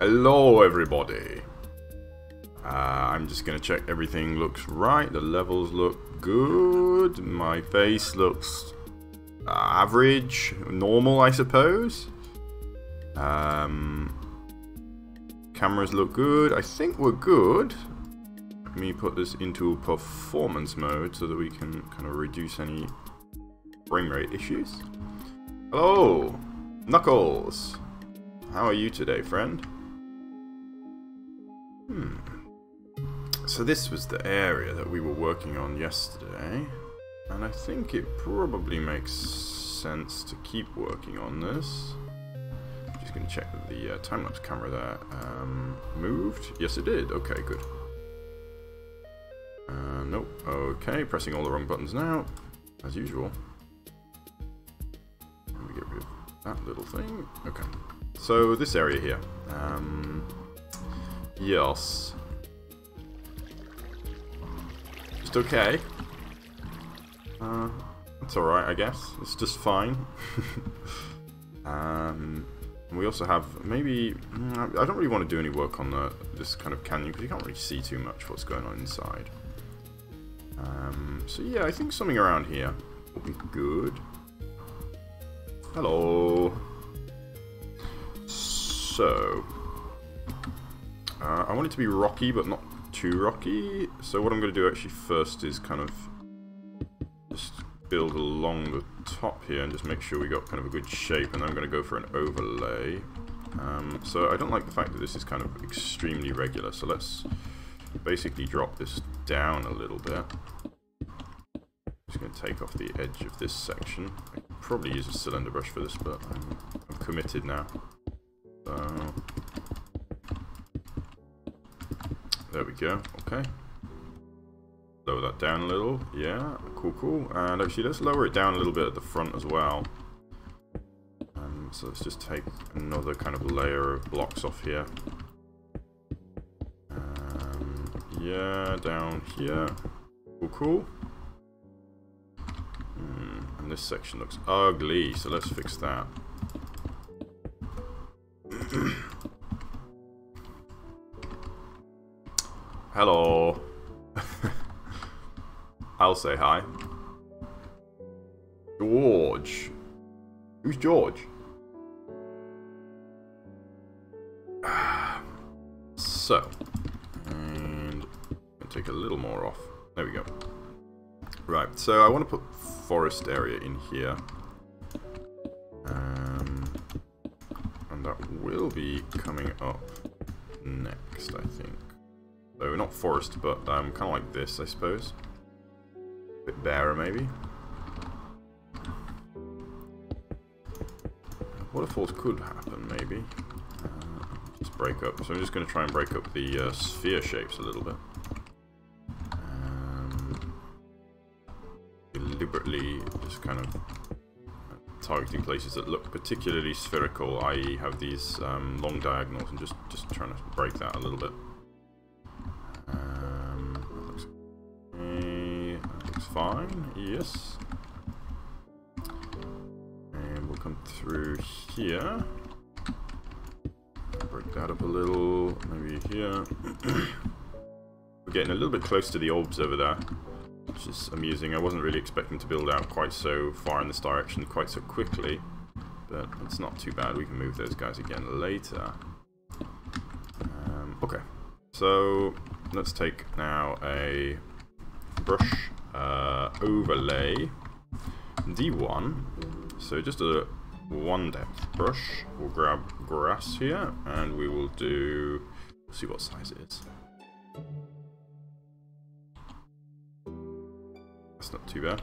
Hello everybody. I'm just gonna check everything looks right. The levels look good. My face looks average, normal I suppose. Cameras look good. I think we're good. Let me put this into performance mode so that we can kind of reduce any frame rate issues. Hello, Knuckles. How are you today, friend? So this was the area that we were working on yesterday, and I think it probably makes sense to keep working on this. I'm just going to check that the time-lapse camera there moved. Yes, it did. Okay, good. Nope. Okay, pressing all the wrong buttons now, as usual. Let me get rid of that little thing. Okay. So this area here. Yes. Just okay. That's alright, I guess. It's just fine. We also have maybe... I don't really want to do any work on this kind of canyon because you can't really see too much what's going on inside. So yeah, I think something around here will be good. Hello. So... I want it to be rocky, but not too rocky. So what I'm going to do actually first is kind of just build along the top here and just make sure we got kind of a good shape, and then I'm going to go for an overlay. So I don't like the fact that this is kind of extremely regular, so let's basically drop this down a little bit. Just going to take off the edge of this section. I could probably use a cylinder brush for this, but I'm committed now. So there we go, okay. Lower that down a little, yeah, cool, cool. And actually let's lower it down a little bit at the front as well. So let's just take another kind of layer of blocks off here. Yeah, down here. Cool, cool. And this section looks ugly, so let's fix that. Hello. I'll say hi. Gorge. Who's George? So, and I'll take a little more off. There we go. Right, so I want to put forest area in here. And that will be coming up next, I think. So not forest, but kind of like this, I suppose. A bit barer, maybe. Waterfalls could happen, maybe. Just break up. So I'm just going to try and break up the sphere shapes a little bit. Deliberately just kind of targeting places that look particularly spherical, i.e. have these long diagonals, and just trying to break that a little bit. That looks fine, yes. And we'll come through here. Break that up a little, maybe here. We're getting a little bit close to the orbs over there, which is amusing. I wasn't really expecting to build out quite so far in this direction quite so quickly, but it's not too bad. We can move those guys again later. Okay, so let's take now a brush overlay D1. So just a 1 depth brush. We'll grab grass here, and we will do. We'll see what size it is. That's not too bad.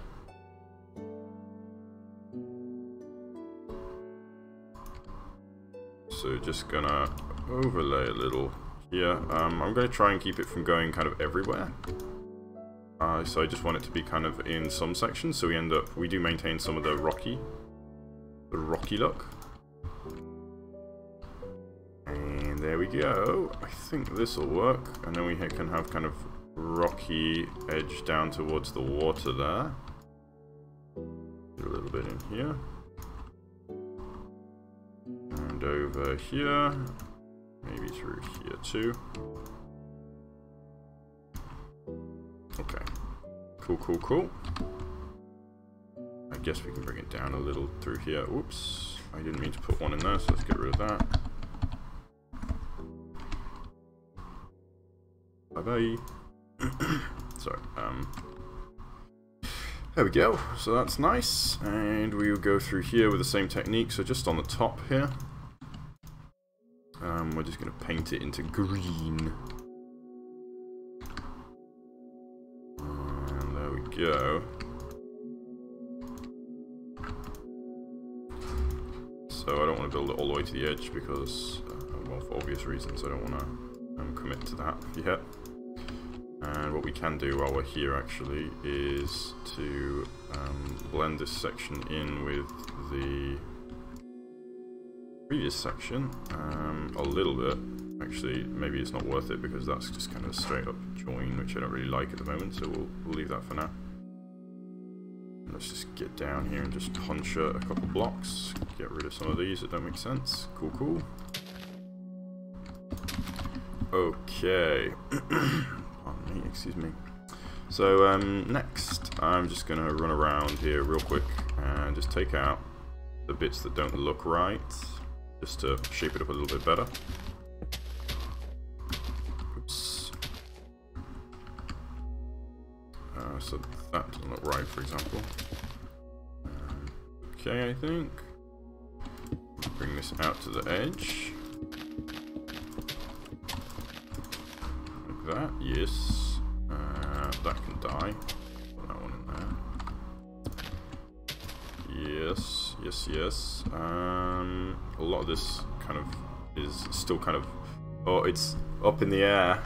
So just gonna overlay a little here. I'm gonna try and keep it from going kind of everywhere. So I just want it to be kind of in some sections, so we do maintain some of the rocky look. And there we go. I think this will work, and then we can have kind of rocky edge down towards the water there. Do a little bit in here. And over here. Maybe through here too. Okay. Cool, cool, cool. I guess we can bring it down a little through here. Oops. I didn't mean to put one in there, so let's get rid of that. Bye-bye. So, there we go. So that's nice. And we'll go through here with the same technique. So just on the top here. We're just going to paint it into green. And there we go. So I don't want to build it all the way to the edge because, well, for obvious reasons, I don't want to commit to that yet. And what we can do while we're here actually is to blend this section in with the previous section a little bit. Actually, maybe it's not worth it because that's just kind of a straight up join, which I don't really like at the moment, so we'll leave that for now. Let's just get down here and just punch a couple blocks, get rid of some of these that don't make sense. Cool, cool. Okay. Pardon me, excuse me. So next, I'm just going to run around here real quick and just take out the bits that don't look right, just to shape it up a little bit better. Oops. So that doesn't look right, for example. Okay, I think. Bring this out to the edge. Like that, yes. That can die. Put that one in there. Yes, yes, yes. A lot of this kind of is still kind of... Oh, it's up in the air.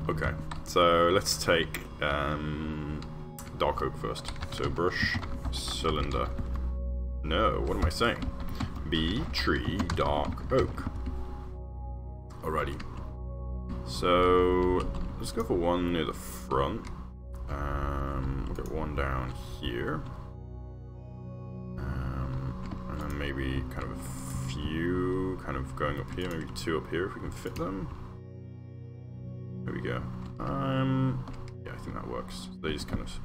Okay, so let's take dark oak first. So brush, cylinder. No, what am I saying? B, tree, dark oak. Alrighty. So let's go for one near the front. We'll get one down here. And then maybe kind of a few kind of going up here, maybe two up here if we can fit them. There we go. Yeah, I think that works. They just kind of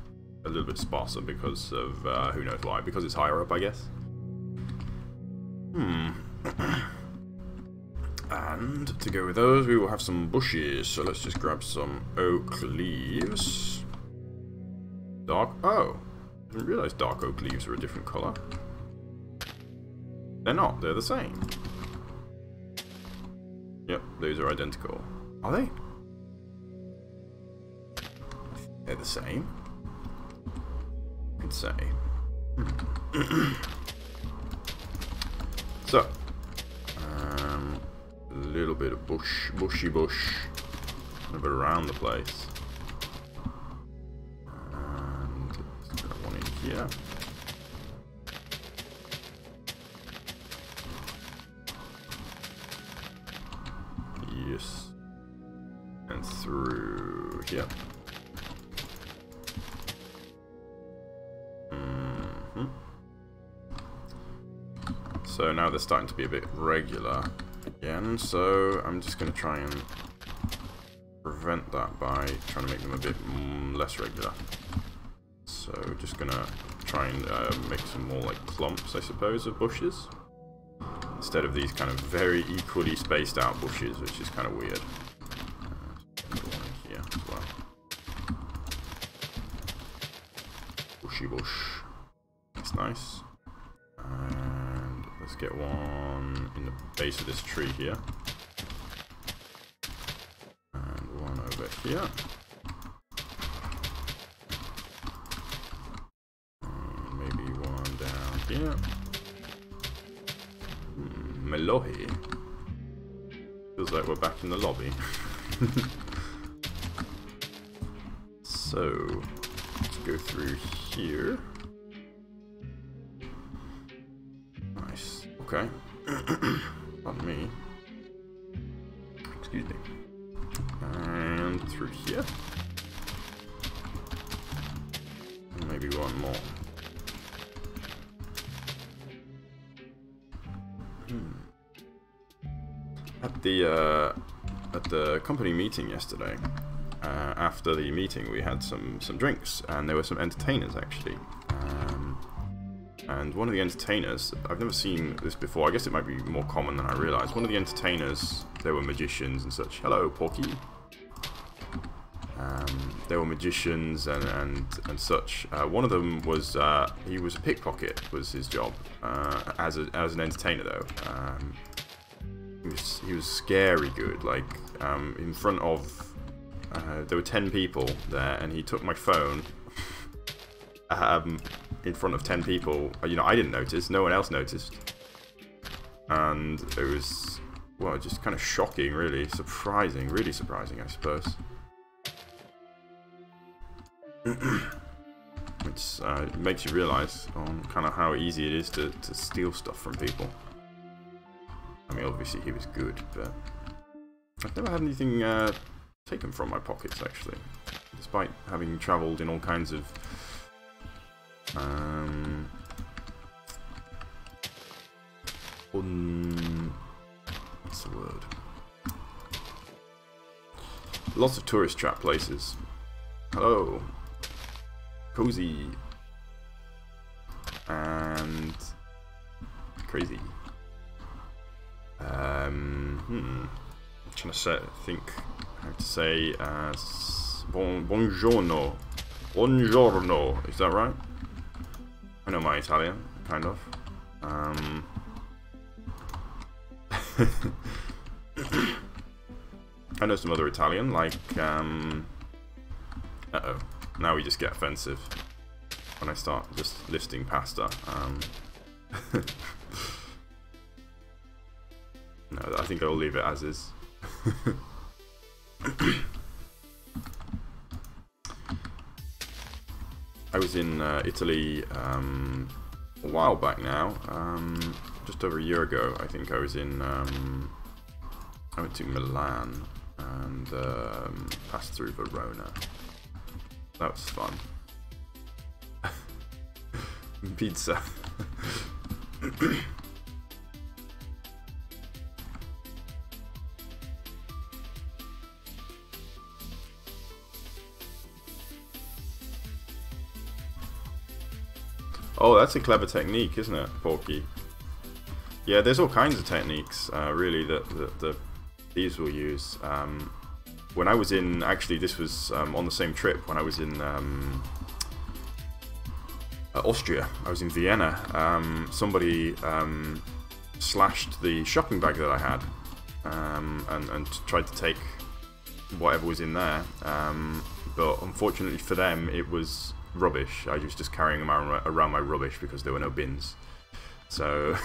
a little bit sparser because of who knows why, because it's higher up, I guess. And to go with those, we will have some bushes. So let's just grab some oak leaves. Dark. Oh, I didn't realize dark oak leaves are a different color. They're not. They're the same. Yep, those are identical. Are they? They're the same. I'd say. So, a little bit of bushy bush, a bit around the place, and let's grab one in here. Yes, and through here. So now they're starting to be a bit regular again, so I'm just going to try and prevent that by trying to make them a bit less regular. So just going to try and make some more like clumps, I suppose, of bushes, instead of these kind of very equally spaced out bushes, which is kind of weird. Put one in here as well. Bushy bush. That's nice. Let's get one in the base of this tree here. And one over here. And maybe one down here. Melohi. Feels like we're back in the lobby. So, let's go through here. Okay. Pardon me. Excuse me. And through here. And maybe one more. At the company meeting yesterday, after the meeting we had some drinks, and there were some entertainers actually. And one of the entertainers, I've never seen this before, I guess it might be more common than I realised. One of the entertainers, they were magicians and such. Hello, Porky. They were magicians and such. One of them was, he was a pickpocket, was his job, as an entertainer though. He was scary good, like, in front of, there were 10 people there, and he took my phone, in front of 10 people. You know, I didn't notice, no one else noticed. And it was, well, just kind of shocking, really. Surprising, really surprising, I suppose. Which makes you realise on kind of how easy it is to steal stuff from people. I mean, obviously he was good, but I've never had anything taken from my pockets, actually. Despite having travelled in all kinds of what's the word? Lots of tourist trap places. Hello. Cozy. And crazy. I'm trying to think how to say buongiorno. Buongiorno. Is that right? I know my Italian, kind of. I know some other Italian, like uh-oh. Now we just get offensive when I start just listing pasta. No, I think I'll leave it as is. I was in Italy a while back now, just over a year ago. I think I was in, I went to Milan and passed through Verona. That was fun. Pizza. Oh, that's a clever technique, isn't it, Porky? Yeah, there's all kinds of techniques, really, that these will use. When I was in, actually, this was on the same trip, when I was in Austria, I was in Vienna, somebody slashed the shopping bag that I had, and tried to take whatever was in there, but unfortunately for them, it was rubbish. I was just carrying them around my rubbish because there were no bins. So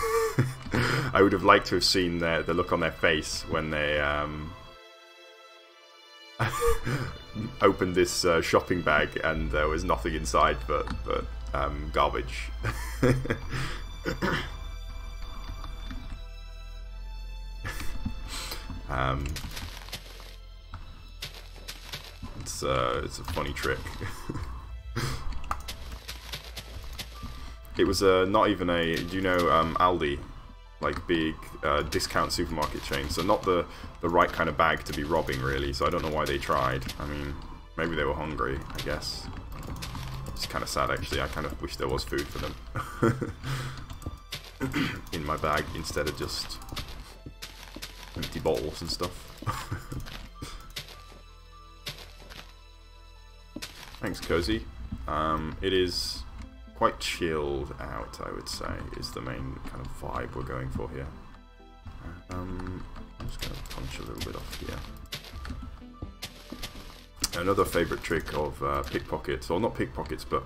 I would have liked to have seen the look on their face when they opened this shopping bag and there was nothing inside but garbage. It's a funny trick. It was not even a, do you know Aldi, like big discount supermarket chain, so not the right kind of bag to be robbing really, so I don't know why they tried. I mean, maybe they were hungry, I guess. It's kind of sad actually, I kind of wish there was food for them in my bag instead of just empty bottles and stuff. Thanks, Cozy. It is quite chilled out, I would say, is the main kind of vibe we're going for here. I'm just going to punch a little bit off here. Another favourite trick of pickpockets, or not pickpockets, but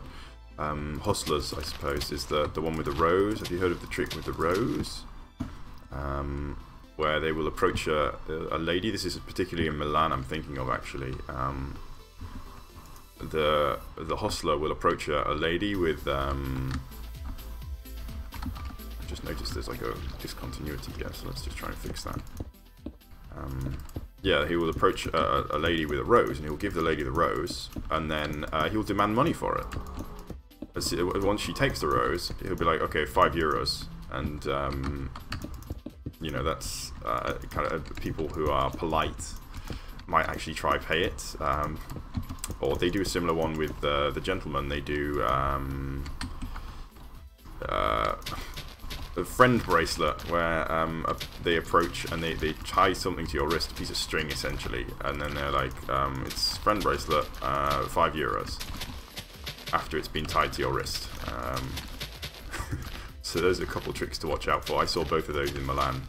hustlers, I suppose, is the one with the rose. Have you heard of the trick with the rose? Where they will approach a lady. This is particularly in Milan, I'm thinking of actually. The hostler will approach a lady with I just noticed there's like a discontinuity here, so let's just try and fix that. Yeah, he will approach a lady with a rose, and he'll give the lady the rose, and then he'll demand money for it. once she takes the rose, he'll be like, okay, €5, and you know, that's kind of people who are polite might actually try pay it, or they do a similar one with the gentleman. They do a friend bracelet where they approach and they tie something to your wrist, a piece of string essentially, and then they're like, it's friend bracelet, €5 after it's been tied to your wrist. So those are a couple tricks to watch out for. I saw both of those in Milan.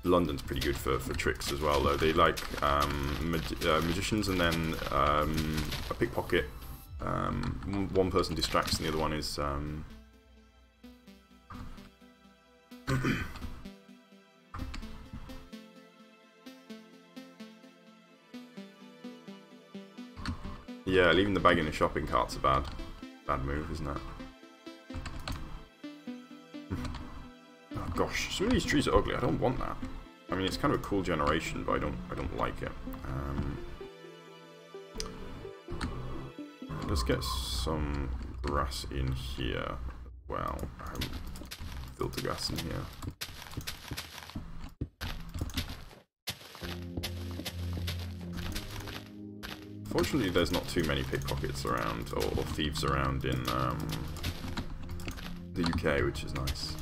London's pretty good for tricks as well, though. They like magicians, and then a pickpocket. One person distracts and the other one is yeah, leaving the bag in the shopping cart's a bad move, isn't it? Oh gosh, some of these trees are ugly. I don't want that. I mean, it's kind of a cool generation, but I don't like it. Let's get some grass in here. Well, filter grass in here. Fortunately, there's not too many pickpockets around, or thieves around in the UK, which is nice.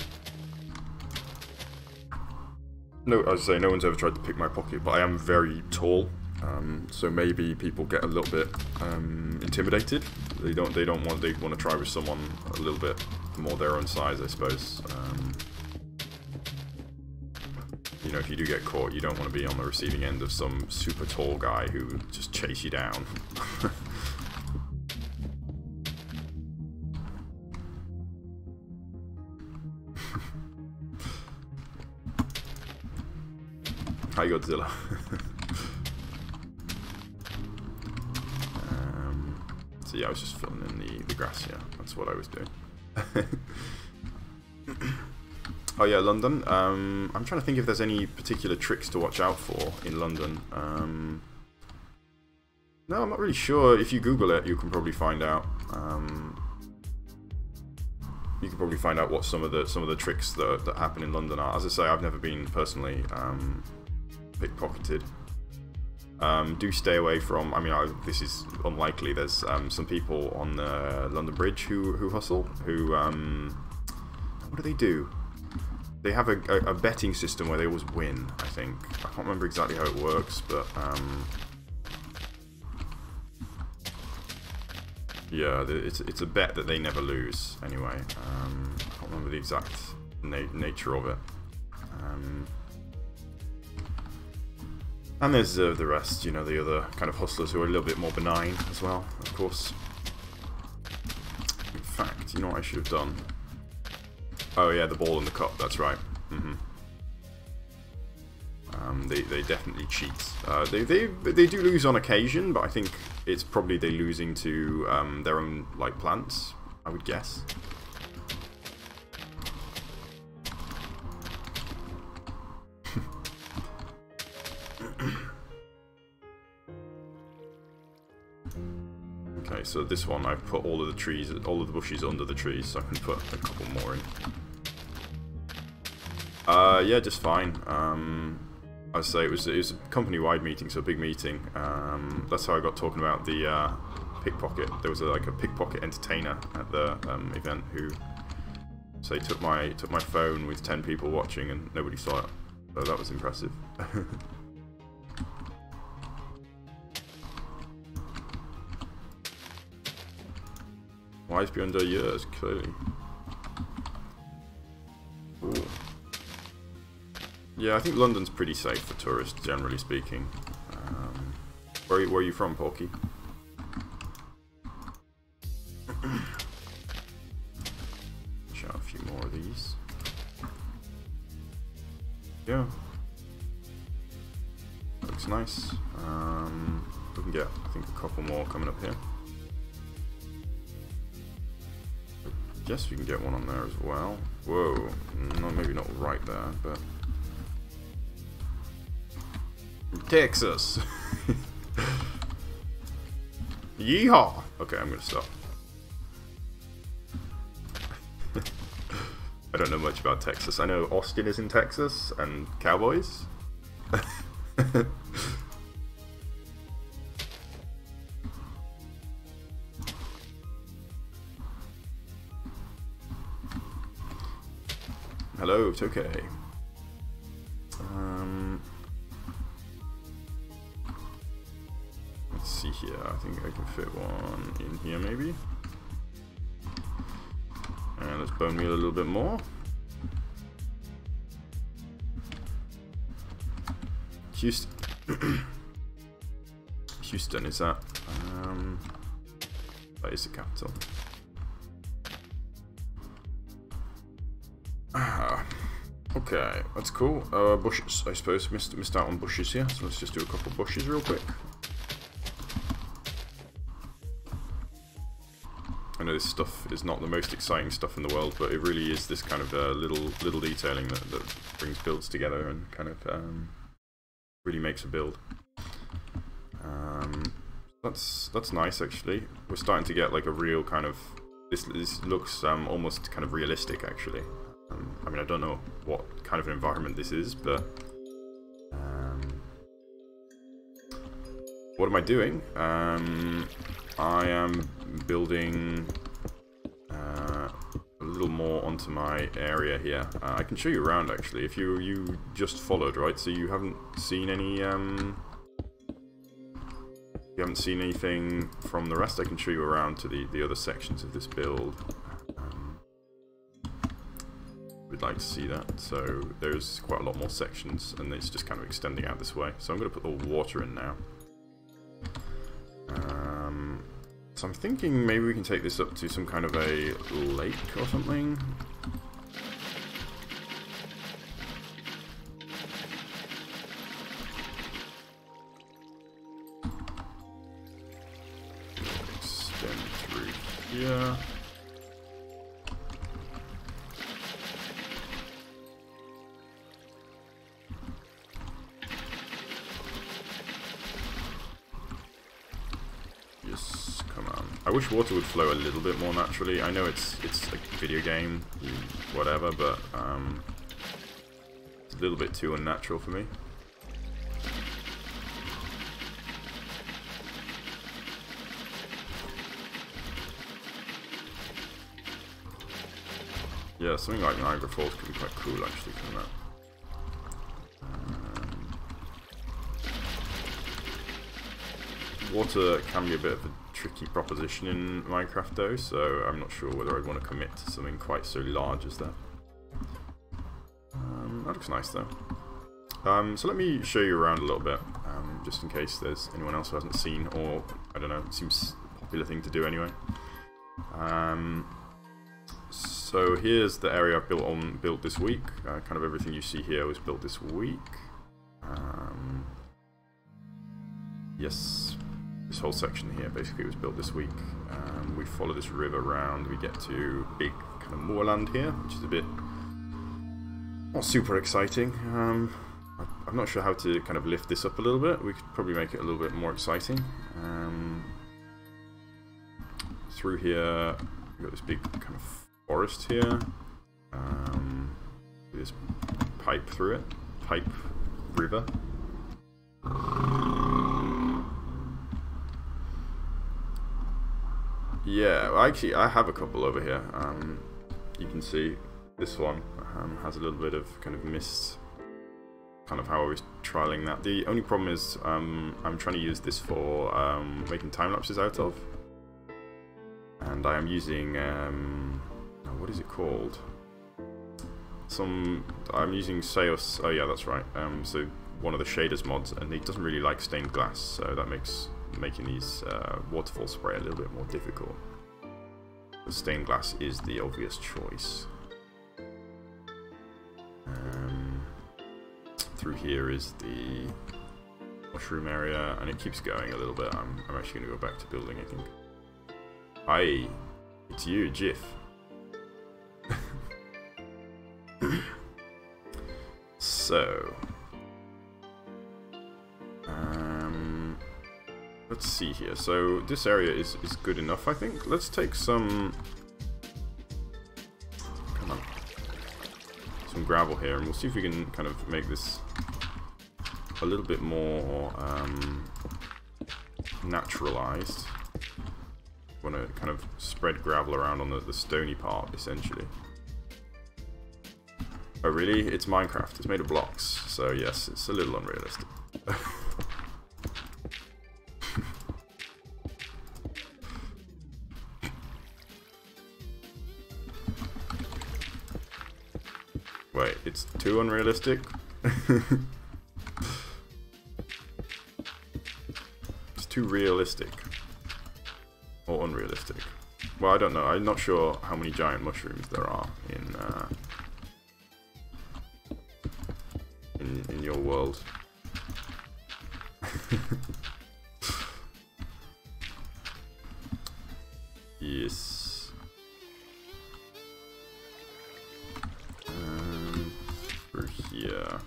No, as I say, no one's ever tried to pick my pocket, but I am very tall, so maybe people get a little bit intimidated. They want to try with someone a little bit more their own size, I suppose. You know, if you do get caught, you don't want to be on the receiving end of some super tall guy who would just chase you down. Hi, Godzilla. So yeah, I was just filling in the grass here. That's what I was doing. Oh yeah, London. I'm trying to think if there's any particular tricks to watch out for in London. No, I'm not really sure. If you Google it, you can probably find out. You can probably find out what some of the tricks that happen in London are. As I say, I've never been personally pickpocketed. Do stay away from. I mean, this is unlikely. There's some people on the London Bridge who hustle. Who what do they do? They have a betting system where they always win, I think. I can't remember exactly how it works, but yeah, it's a bet that they never lose. Anyway, I can't remember the exact nature of it. And there's the rest, you know, the other kind of hustlers who are a little bit more benign as well, of course. In fact, you know what I should have done? Oh yeah, the ball and the cup, that's right. They definitely cheat. They do lose on occasion, but I think it's probably they losing to their own like plants, I would guess. Okay, so this one I've put all of the trees, all of the bushes under the trees, so I can put a couple more in. Yeah, just fine. I'd say it was a company-wide meeting, so a big meeting. That's how I got talking about the pickpocket. There was like a pickpocket entertainer at the event who, say, took my phone with 10 people watching and nobody saw it. So that was impressive. Wise beyond their years, clearly. Ooh. Yeah, I think London's pretty safe for tourists, generally speaking. Where are you from, Porky? Shout a few more of these. Yeah. Looks nice. We can get, I think, a couple more coming up here. I guess we can get one on there as well. Whoa. No, maybe not right there, but... Texas! Yeehaw! Okay, I'm gonna stop. I don't know much about Texas. I know Austin is in Texas, and cowboys. Hello, it's okay. Let's see here. I think I can fit one in here, maybe. And let's bone meal a little bit more. Houston. Houston, is that? That is the capital. Okay, that's cool. Bushes, I suppose. Missed out on bushes here, so let's just do a couple bushes real quick. I know this stuff is not the most exciting stuff in the world, but it really is this kind of little detailing that brings builds together and kind of really makes a build. That's nice actually. We're starting to get like a real kind of this looks almost kind of realistic actually. I mean, I don't know what kind of an environment this is, but what am I doing? I am building a little more onto my area here. I can show you around actually. If you just followed, right? So you haven't seen any you haven't seen anything from the rest. I can show you around to the other sections of this build. We'd like to see that. So there's quite a lot more sections, and it's just kind of extending out this way. So I'm going to put the water in now. So I'm thinking maybe we can take this up to some kind of a lake or something. Extend through here. I wish water would flow a little bit more naturally. I know it's like a video game, whatever, but it's a little bit too unnatural for me. Yeah, something like Niagara Falls could be quite cool actually coming up. Water can be a bit of a tricky proposition in Minecraft though, so I'm not sure whether I'd want to commit to something quite so large as that. That looks nice though. So let me show you around a little bit, just in case there's anyone else who hasn't seen, or I don't know, it seems a popular thing to do anyway. So here's the area I've built this week. Kind of everything you see here was built this week. Yes. This whole section here basically was built this week. We follow this river around, we get to big kind of moorland here, which is a bit not super exciting. I'm not sure how to kind of lift this up a little bit. We could probably make it a little bit more exciting. Through here, we've got this big kind of forest here. This pipe through it, pipe river. Yeah, well, actually I have a couple over here. You can see this one has a little bit of kind of mist, kind of how I was trialing that. The only problem is I'm trying to use this for making time lapses out of, and I am using what is it called? I'm using Seos. Oh yeah, that's right. So one of the shaders mods, and it doesn't really like stained glass, so that makes making these waterfall spray a little bit more difficult. The stained glass is the obvious choice. Through here is the mushroom area, and it keeps going a little bit. I'm actually going to go back to building, I think. Hi, it's you, Jiff. So let's see here. So this area is good enough, I think. Let's take some... Come on. Some gravel here, and we'll see if we can kind of make this a little bit more naturalized. Want to kind of spread gravel around on the stony part, essentially. Oh really? It's Minecraft. It's made of blocks. So yes, it's a little unrealistic. Wait, it's too unrealistic? It's too realistic. Or unrealistic. Well, I don't know. I'm not sure how many giant mushrooms there are in your world. Yes. Through here.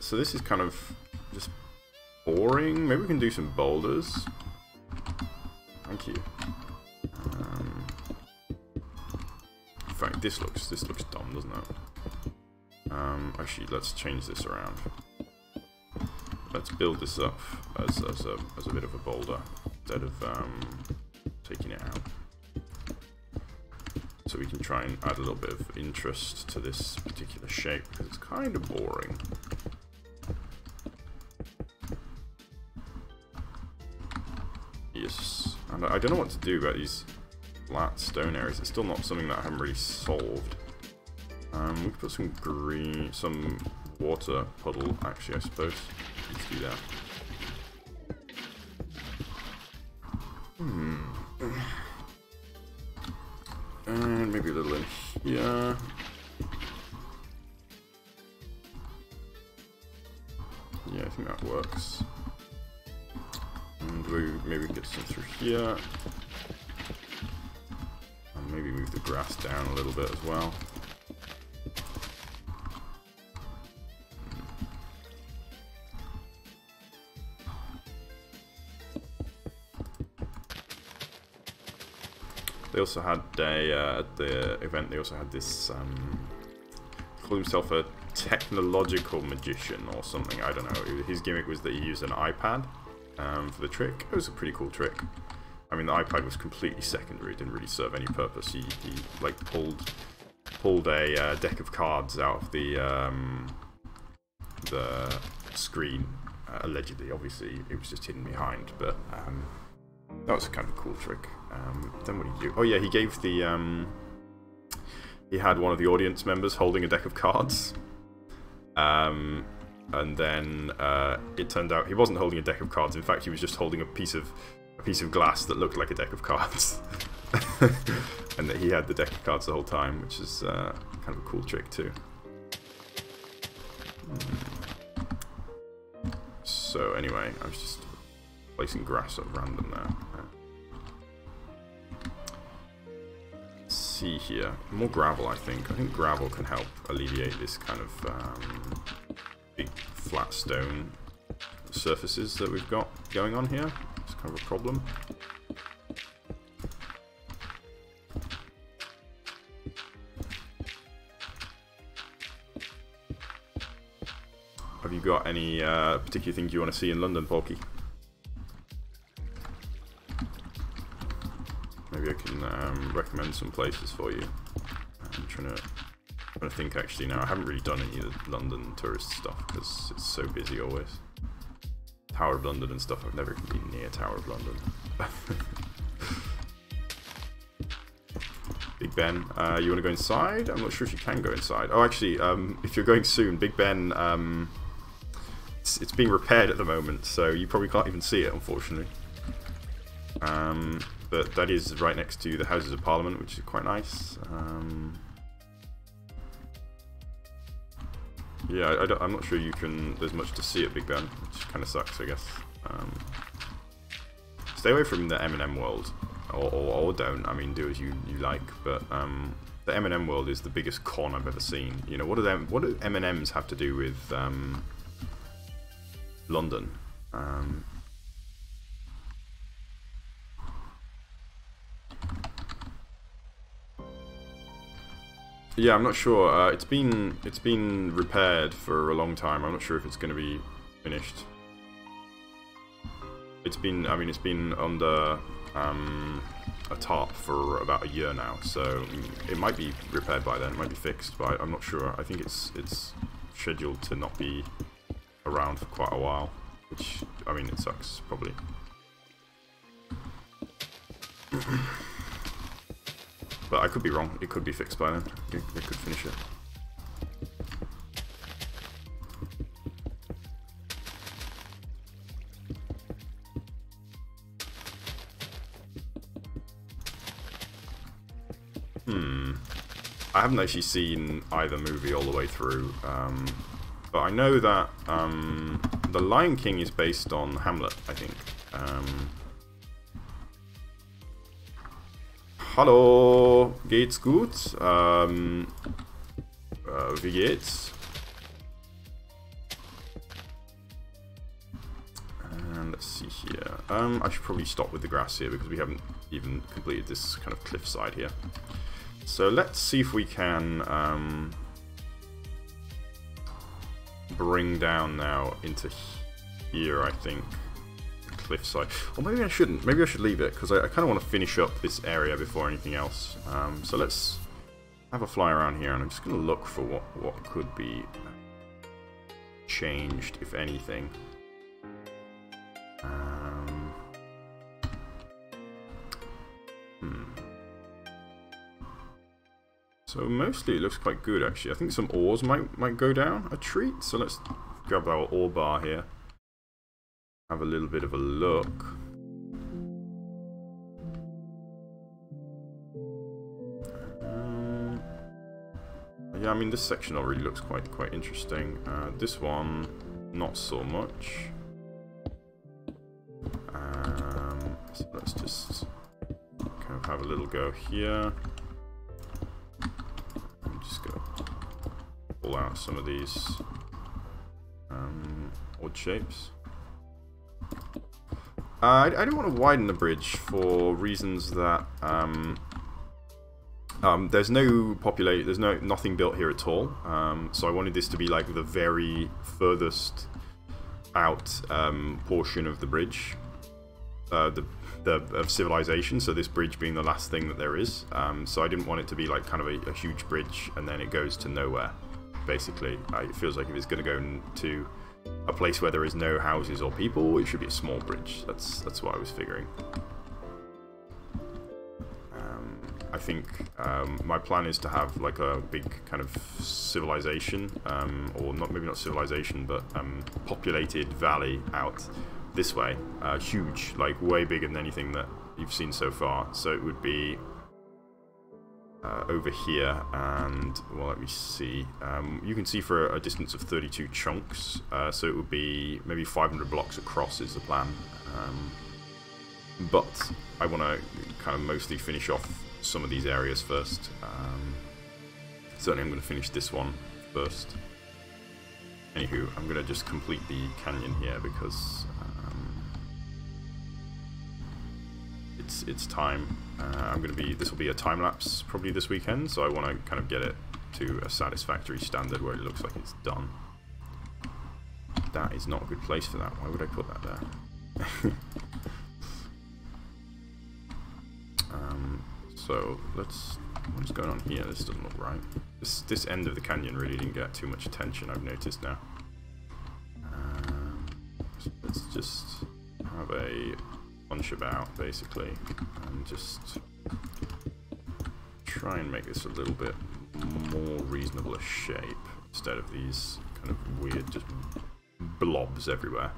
So this is kind of just boring. Maybe we can do some boulders. Thank you. In fact, this looks dumb, doesn't it? Actually, let's change this around. Let's build this up as a bit of a boulder instead of taking it out. So we can try and add a little bit of interest to this particular shape because it's kind of boring. Yes, and I don't know what to do about these flat stone areas. It's still not something that I haven't really solved. We could put some green, some water puddle, actually, I suppose. Let's do that. And maybe a little in here. Yeah, I think that works. And maybe we can get some through here. And maybe move the grass down a little bit as well. They also had at the event, they also had this, called himself a technological magician or something, I don't know. His gimmick was that he used an iPad for the trick. It was a pretty cool trick. I mean, the iPad was completely secondary, it didn't really serve any purpose. He like pulled a deck of cards out of the screen, allegedly. Obviously, it was just hidden behind, but that was a kind of a cool trick. Then what did he do? Oh yeah, he gave the he had one of the audience members holding a deck of cards, and then it turned out he wasn't holding a deck of cards. In fact, he was just holding a piece of glass that looked like a deck of cards, and that he had the deck of cards the whole time, which is kind of a cool trick too. So anyway, I was just placing grass at random there. Let's see here. More gravel, I think. I think gravel can help alleviate this kind of big flat stone surfaces that we've got going on here. It's kind of a problem. Have you got any particular things you want to see in London, Porky? Maybe I can recommend some places for you. I'm trying to think actually now. I haven't really done any of the London tourist stuff because it's so busy always. Tower of London and stuff. I've never been near Tower of London. Big Ben, you want to go inside? I'm not sure if you can go inside. Oh, actually, if you're going soon, Big Ben, it's being repaired at the moment, so you probably can't even see it, unfortunately. But that is right next to the Houses of Parliament, which is quite nice. Yeah, I'm not sure you can. There's much to see at Big Ben, which kind of sucks, I guess. Stay away from the M&M world, or don't. I mean, do as you like. But the M&M world is the biggest con I've ever seen. You know, what do M&Ms have to do with London. Yeah, I'm not sure. It's been repaired for a long time. I'm not sure if it's going to be finished. It's been under a tarp for about a year now, so it might be repaired by then. It might be fixed, but I'm not sure. I think it's scheduled to not be around for quite a while, which, I mean, it sucks probably. But I could be wrong. It could be fixed by then. They could finish it. I haven't actually seen either movie all the way through, but I know that The Lion King is based on Hamlet, I think. Hallo, geht's gut? Wie geht's? And let's see here. I should probably stop with the grass here because we haven't even completed this kind of cliffside here. So let's see if we can bring down now into here, I think. Cliffside. Or maybe I shouldn't. Maybe I should leave it, because I kind of want to finish up this area before anything else. So let's have a fly around here, and I'm just going to look for what could be changed, if anything. So mostly it looks quite good, actually. I think some ores might go down a treat. So let's grab our ore bar here. Have a little bit of a look. Yeah, I mean, this section already looks quite interesting. This one, not so much. So let's just kind of have a little go here. I'm just gonna pull out some of these odd shapes. I don't want to widen the bridge for reasons that there's nothing built here at all. So I wanted this to be like the very furthest out portion of the bridge, of civilization. So this bridge being the last thing that there is. So I didn't want it to be like kind of a huge bridge and then it goes to nowhere. Basically, it feels like if it's going to go to a place where there is no houses or people, it should be a small bridge. That's what I was figuring. I think my plan is to have like a big kind of civilization, or maybe not civilization, but populated valley out this way. Huge, like way bigger than anything that you've seen so far. So it would be over here, and well, let me see. You can see for a distance of 32 chunks, so it would be maybe 500 blocks across is the plan. But I want to kind of mostly finish off some of these areas first. Certainly I'm going to finish this one first. Anywho, I'm going to just complete the canyon here because it's time. This will be a time lapse probably this weekend, so I want to kind of get it to a satisfactory standard where it looks like it's done. That is not a good place for that. Why would I put that there? So what's going on here? This doesn't look right. This end of the canyon really didn't get too much attention, I've noticed now. So let's just have a bunch about, basically, and just try and make this a little bit more reasonable a shape instead of these kind of weird just blobs everywhere.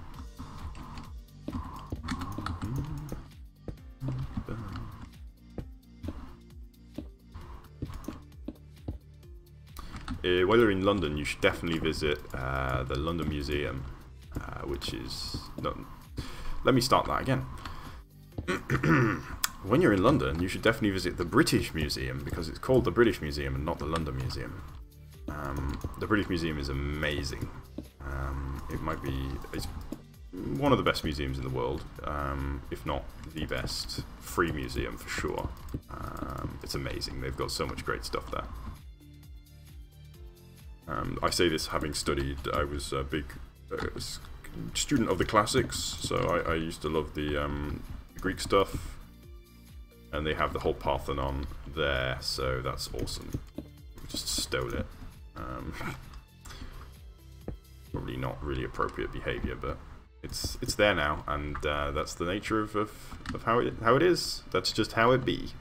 While you're in London, you should definitely visit the London Museum, which is... No, let me start that again. When you're in London, you should definitely visit the British Museum, because it's called the British Museum and not the London Museum. The British Museum is amazing. It's one of the best museums in the world, if not the best. Free museum for sure. It's amazing. They've got so much great stuff there. I say this having studied. I was a big student of the classics, so I used to love the Greek stuff. And they have the whole Parthenon there, so that's awesome. We just stole it. Probably not really appropriate behaviour, but it's there now, and that's the nature of how it is. That's just how it be.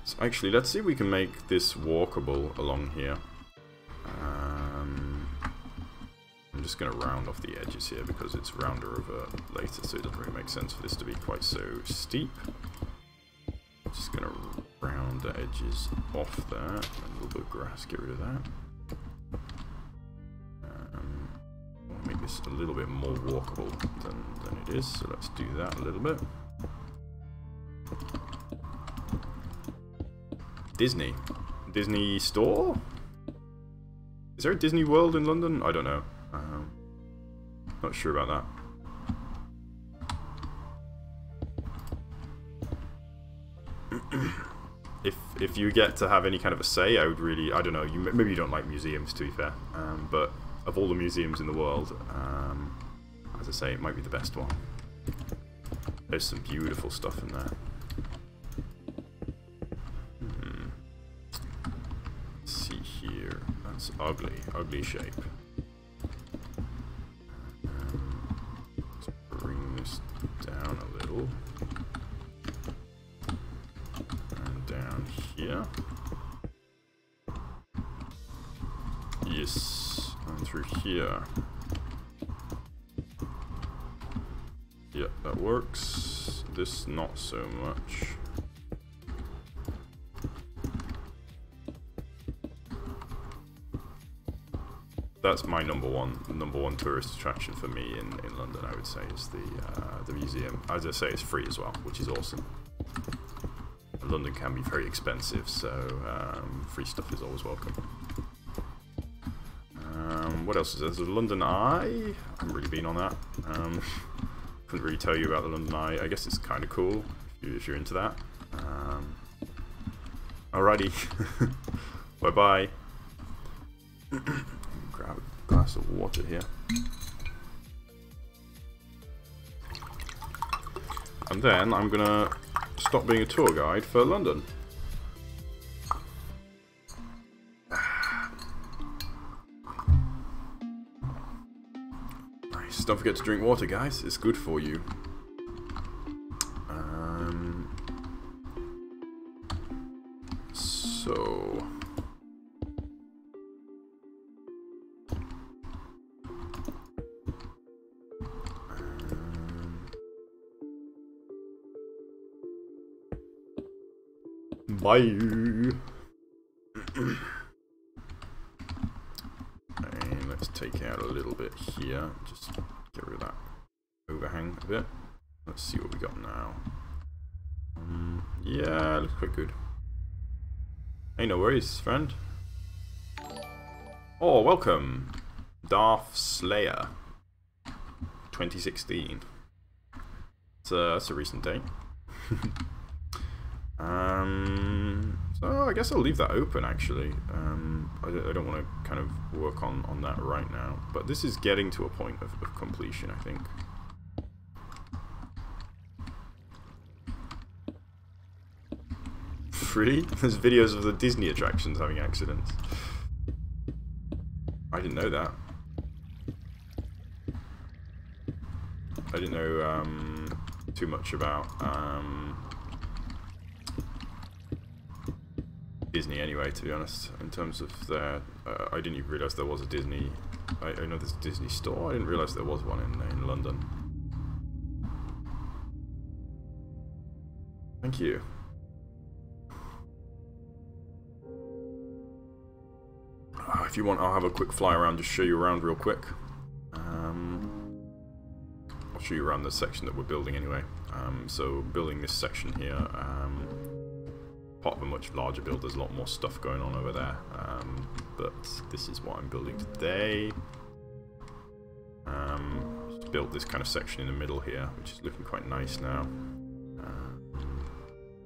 So actually, let's see if we can make this walkable along here. I'm just going to round off the edges here because it's rounder over later, so it doesn't really make sense for this to be quite so steep. Just going to round the edges off there. A little bit of grass, get rid of that. I want to make this a little bit more walkable than it is, so let's do that a little bit. Disney store? Is there a Disney World in London? I don't know. Not sure about that. If you get to have any kind of a say, I would really, I don't know, maybe you don't like museums, to be fair, but of all the museums in the world, as I say, it might be the best one. There's some beautiful stuff in there. Let's see here. That's ugly shape. Let's bring this down a little. And down here. Yes, and through here. Yep, that works. This not so much. That's my number one tourist attraction for me in London. I would say is the museum. As I say, it's free as well, which is awesome. London can be very expensive, so free stuff is always welcome. What else is there? There's a London Eye. I haven't really been on that. Couldn't really tell you about the London Eye. I guess it's kind of cool if you're into that. Alrighty. Bye bye. Grab a glass of water here. And then I'm gonna stop being a tour guide for London. Nice. Don't forget to drink water, guys. It's good for you. So... bye. And let's take out a little bit here. Just get rid of that overhang a bit. Let's see what we got now. Yeah, looks quite good. Hey, no worries, friend. Oh, welcome, Darth Slayer, 2016. That's a recent date. So I guess I'll leave that open, actually. I don't want to kind of work on that right now, but this is getting to a point of completion, I think. Really? There's videos of the Disney attractions having accidents. I didn't know that. I didn't know too much about Disney anyway, to be honest, in terms of their... I didn't even realise there was a Disney... I know there's a Disney store, I didn't realise there was one in London. Thank you. If you want, I'll have a quick fly around, just show you around real quick. I'll show you around the section that we're building anyway. So building this section here, part of a much larger build. There's a lot more stuff going on over there, but this is what I'm building today. Just built this kind of section in the middle here, which is looking quite nice now.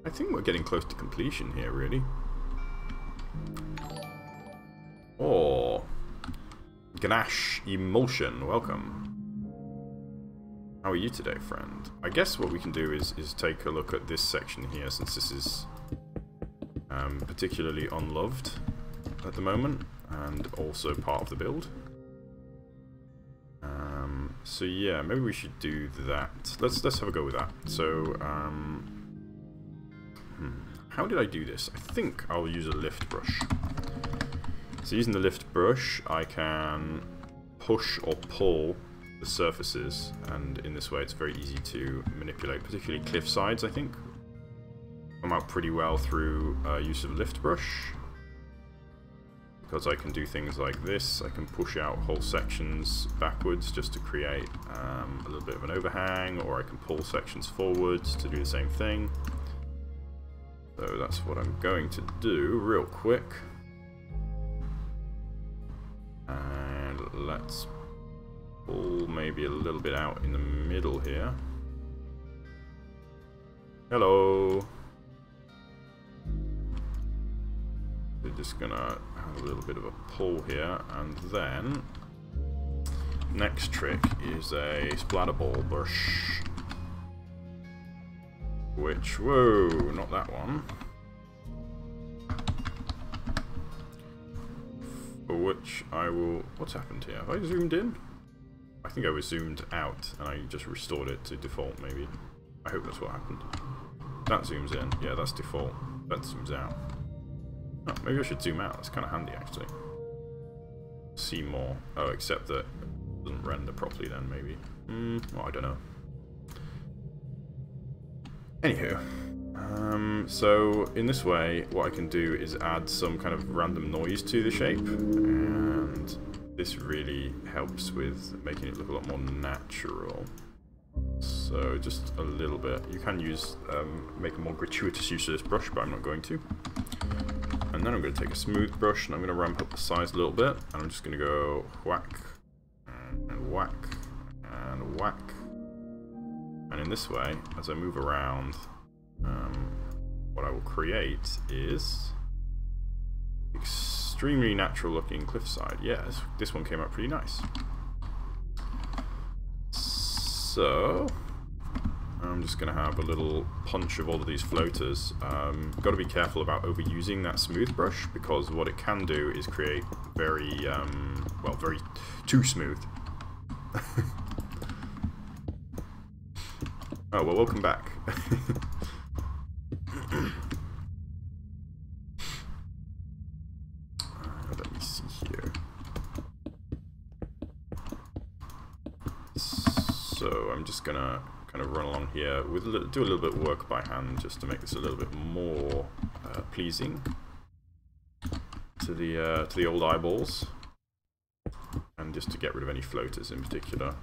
I think we're getting close to completion here, really. Oh, Ganache Emulsion, welcome. How are you today, friend? I guess what we can do is take a look at this section here, since this is particularly unloved at the moment, and also part of the build. So yeah, maybe we should do that. Let's have a go with that. So how did I do this? I think I'll use a lift brush. So using the lift brush, I can push or pull the surfaces, and in this way it's very easy to manipulate, particularly cliff sides, I think. Come out pretty well through use of lift brush, because I can do things like this. I can push out whole sections backwards just to create a little bit of an overhang, or I can pull sections forwards to do the same thing. So that's what I'm going to do real quick. And let's pull maybe a little bit out in the middle here. Hello. We're just gonna have a little bit of a pull here, and then next trick is a splatter ball brush. Which, whoa, not that one. For which I will, what's happened here? Have I zoomed in? I think I was zoomed out and I just restored it to default, maybe. I hope that's what happened. That zooms in. Yeah, that's default. That zooms out. Oh, maybe I should zoom out. That's kind of handy, actually. See more. Oh, except that it doesn't render properly then, maybe. Well, I don't know. Anywho. So, in this way, what I can do is add some kind of random noise to the shape. And this really helps with making it look a lot more natural. So, just a little bit. You can use, make a more gratuitous use of this brush, but I'm not going to. And then I'm going to take a smooth brush and I'm going to ramp up the size a little bit. And I'm just going to go whack, and whack, and whack. And in this way, as I move around, what I will create is extremely natural looking cliffside. Yeah, this one came out pretty nice. So I'm just going to have a little punch of all of these floaters. Got to be careful about overusing that smooth brush, because what it can do is create very, well, very too smooth. Oh, well, welcome back. Let me see here. So I'm just gonna kind of run along here with do a little bit of work by hand just to make this a little bit more pleasing to the old eyeballs, and just to get rid of any floaters in particular.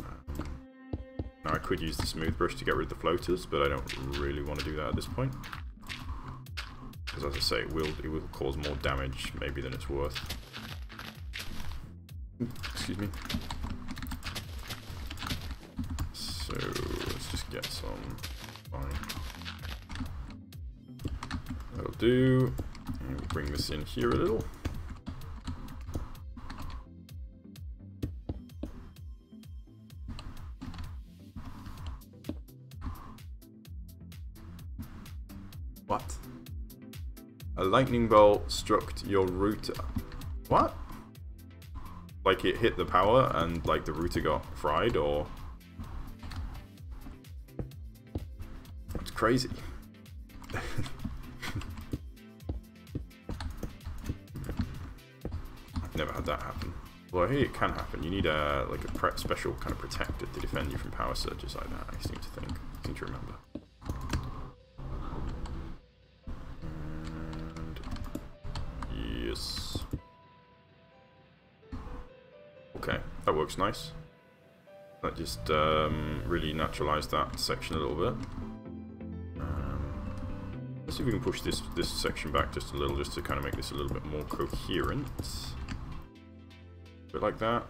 Now I could use the smooth brush to get rid of the floaters, but I don't really want to do that at this point, because as I say, it will cause more damage maybe than it's worth. Excuse me. So let's just get some. Fine. That'll do. And we'll bring this in here a little. What? A lightning bolt struck your router. What? Like it hit the power and like the router got fried, or? It's crazy. I've never had that happen. Well, I hear it can happen. You need a like a special kind of protector to defend you from power surges like that, I seem to remember. Okay, that works nice. That just really naturalized that section a little bit. Let's see if we can push this section back just a little, just to kind of make this a little bit more coherent. A bit like that.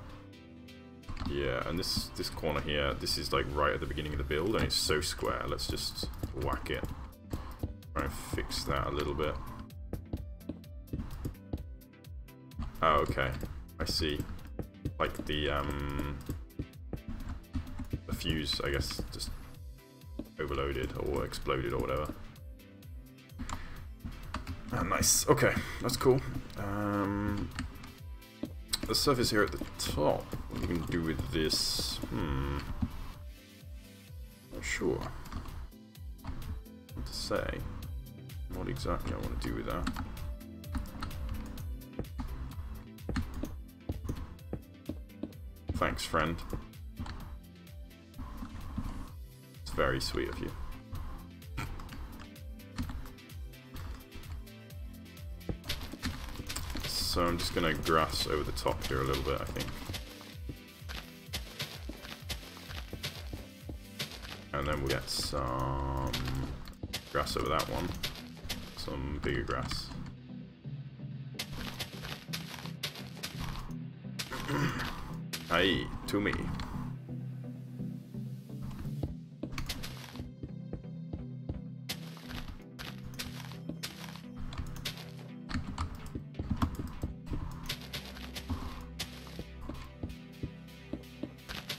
Yeah, and this corner here, this is like right at the beginning of the build, and it's so square. Let's just whack it. Try and fix that a little bit. Oh, okay. I see. Like the fuse, I guess, just overloaded or exploded or whatever. Ah, nice. Okay, that's cool. The surface here at the top. What are we going to do with this? Not sure. What to say? What exactly I want to do with that? Thanks, friend. It's very sweet of you. So I'm just going to grass over the top here a little bit, I think. And then we'll get some grass over that one. Some bigger grass. Aye, to me.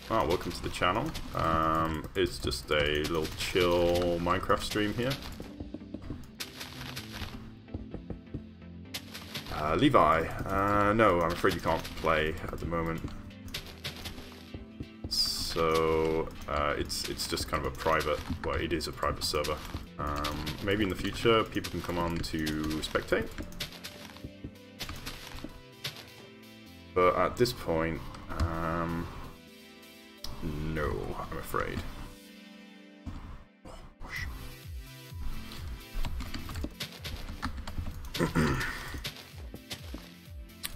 Oh, welcome to the channel. It's just a little chill Minecraft stream here. Levi, no, I'm afraid you can't play at the moment. So it's just kind of a private, well, it is a private server. Maybe in the future people can come on to spectate. But at this point, no, I'm afraid.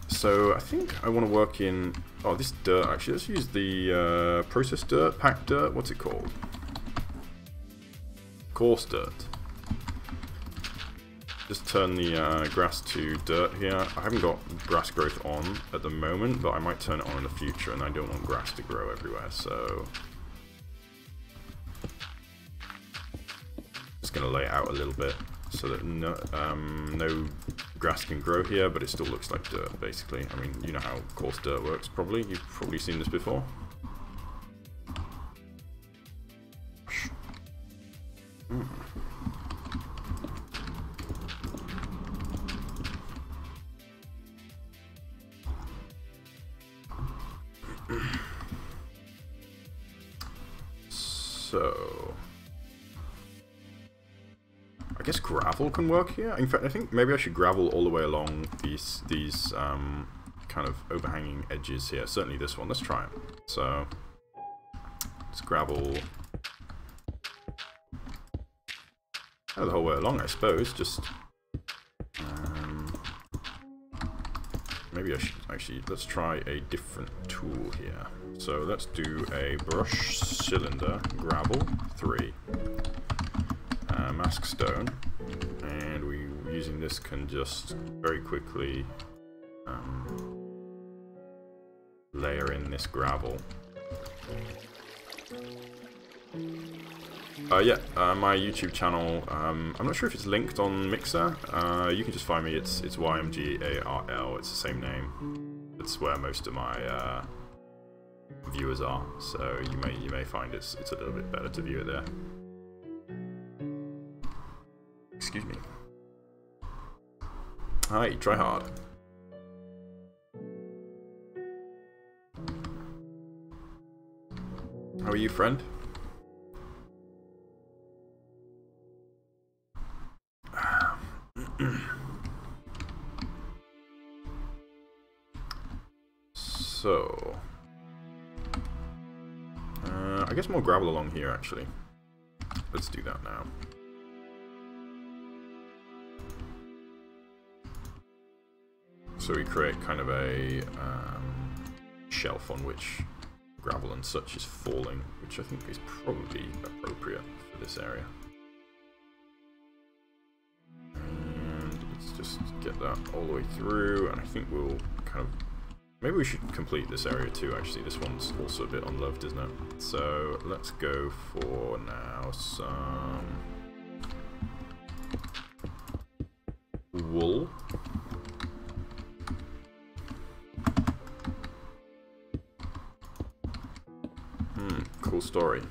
So I think I want to work in... Oh, this dirt, actually. Let's use the processed dirt, packed dirt. What's it called? Coarse dirt. Just turn the grass to dirt here. I haven't got grass growth on at the moment, but I might turn it on in the future, and I don't want grass to grow everywhere, so... Just going to lay it out a little bit so that no grass can grow here, but it still looks like dirt, basically. I mean, you know how coarse dirt works, probably. You've probably seen this before. So... I guess gravel can work here. In fact, I think maybe I should gravel all the way along these kind of overhanging edges here. Certainly this one. Let's try it. So let's gravel the whole way along, I suppose. Just maybe I should actually, let's try a different tool here. So let's do a brush cylinder gravel 3. Mask stone, and we using this can just very quickly layer in this gravel. My YouTube channel, I'm not sure if it's linked on Mixer. You can just find me, it's YMGARL, it's the same name. It's where most of my viewers are, so you may find it's a little bit better to view it there. Excuse me. Hi, try hard. How are you, friend? So... I guess more gravel along here, actually. Let's do that now. So we create kind of a shelf on which gravel and such is falling, which I think is probably appropriate for this area. And let's just get that all the way through, and I think we'll kind of Maybe we should complete this area too, actually. This one's also a bit unloved, isn't it? So let's go for now some wool. Cool story.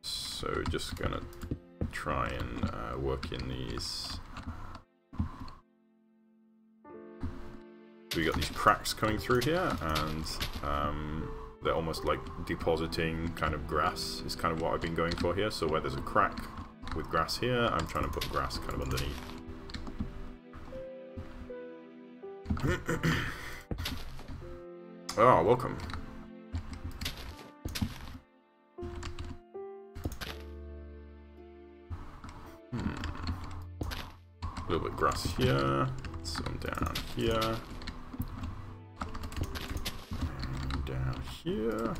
So just gonna try and work in these. We got these cracks coming through here, and they're almost like depositing kind of grass is kind of what I've been going for here. So where there's a crack with grass here, I'm trying to put grass kind of underneath. Oh, welcome. A little bit of grass here, some down here, and down here.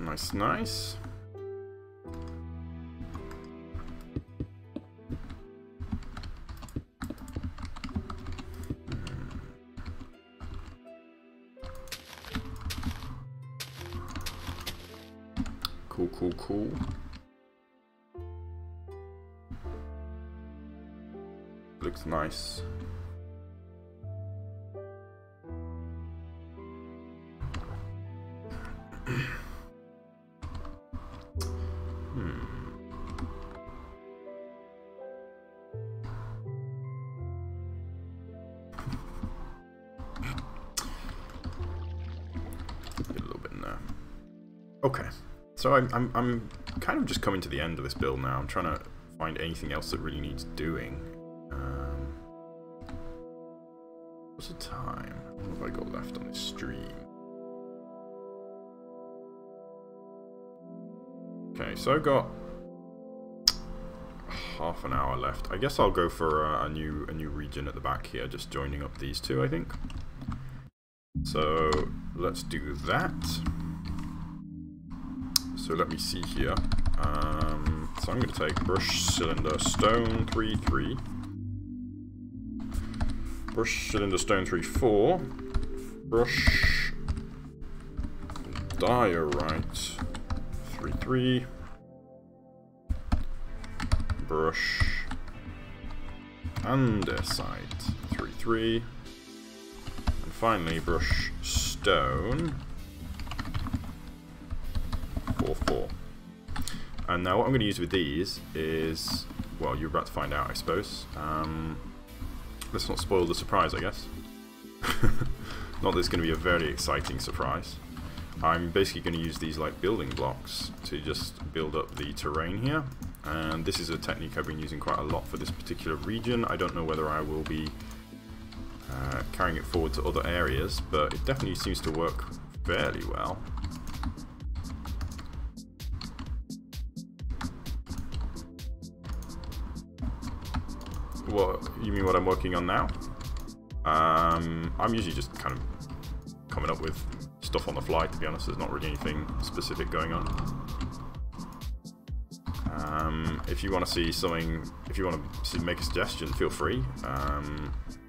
Nice, nice. Cool, cool, cool. Looks nice. Okay, so I'm kind of just coming to the end of this build now. I'm trying to find anything else that really needs doing. What's the time? What have I got left on this stream? Okay, so I've got half an hour left. I guess I'll go for a new region at the back here, just joining up these two, I think. So let's do that. So let me see here. So I'm going to take brush, cylinder, stone 3-3. Brush, cylinder, stone 3-4. Brush, diorite 3-3. Brush, andesite 3-3. And finally brush, stone 4-4. And now what I'm going to use with these is, well, you're about to find out, I suppose. Let's not spoil the surprise, I guess. Not that it's going to be a very exciting surprise. I'm basically going to use these like building blocks to just build up the terrain here. And this is a technique I've been using quite a lot for this particular region. I don't know whether I will be carrying it forward to other areas, but it definitely seems to work fairly well. What, you mean what I'm working on now? I'm usually just kind of coming up with stuff on the fly, to be honest. There's not really anything specific going on. If you want to see something, if you want to make a suggestion, feel free.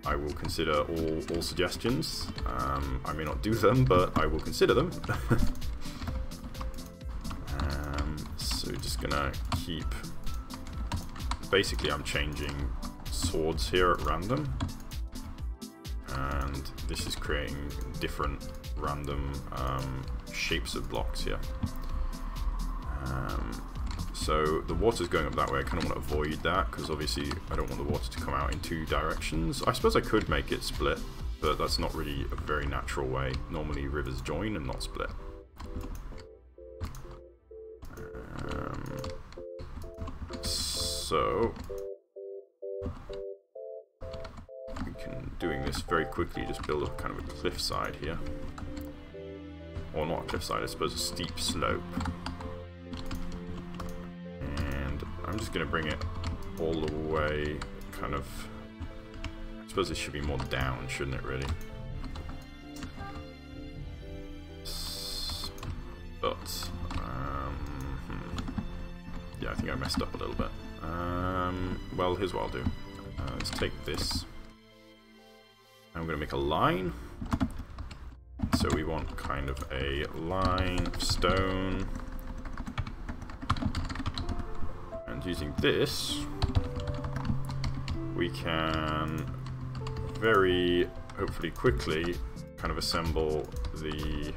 I will consider all suggestions. I may not do them, but I will consider them. So just gonna keep, basically I'm changing swords here at random, and this is creating different random shapes of blocks here. So the water's going up that way. I kind of want to avoid that because obviously I don't want the water to come out in two directions. I suppose I could make it split, but that's not really a very natural way. Normally rivers join and not split. So we can, doing this very quickly, just build up kind of a cliffside here. Or not a cliffside, I suppose a steep slope. And I'm I'm just going to bring it all the way, kind of... I suppose it should be more down, shouldn't it, really? But, yeah, I think I messed up a little bit. Well, here's what I'll do. Let's take this. I'm going to make a line. So we want kind of a line of stone. And using this, we can very, hopefully quickly, kind of assemble the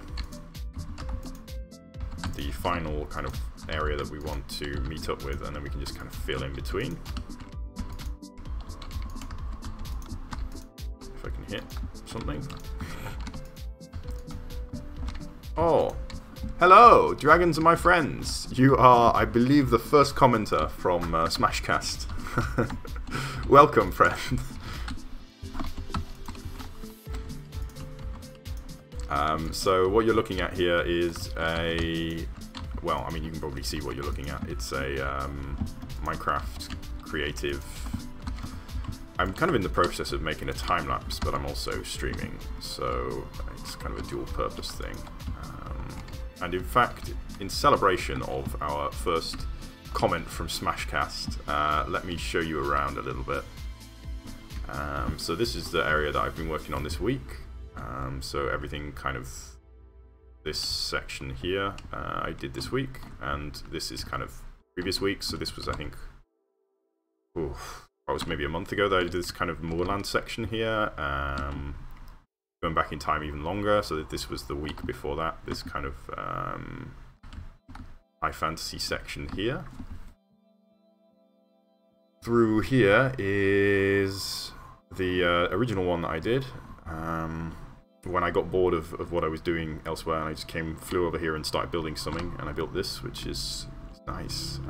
final kind of area that we want to meet up with, and then we can just kind of fill in between. If I can hit something. Oh, hello, dragons are my friends. You are, I believe, the first commenter from Smashcast. Welcome, friend. So what you're looking at here is a... Well, I mean, you can probably see what you're looking at. It's a Minecraft creative... I'm kind of in the process of making a time-lapse, but I'm also streaming, so it's kind of a dual-purpose thing. And in fact, in celebration of our first comment from Smashcast, let me show you around a little bit. So this is the area that I've been working on this week. So everything kind of... This section here I did this week, and this is kind of previous week, so this was, I think... That was maybe a month ago that I did this kind of moorland section here. Going back in time even longer, so that this was the week before that. This kind of high fantasy section here. Through here is the original one that I did. When I got bored of what I was doing elsewhere, and I just flew over here and started building something, and I built this, which is nice.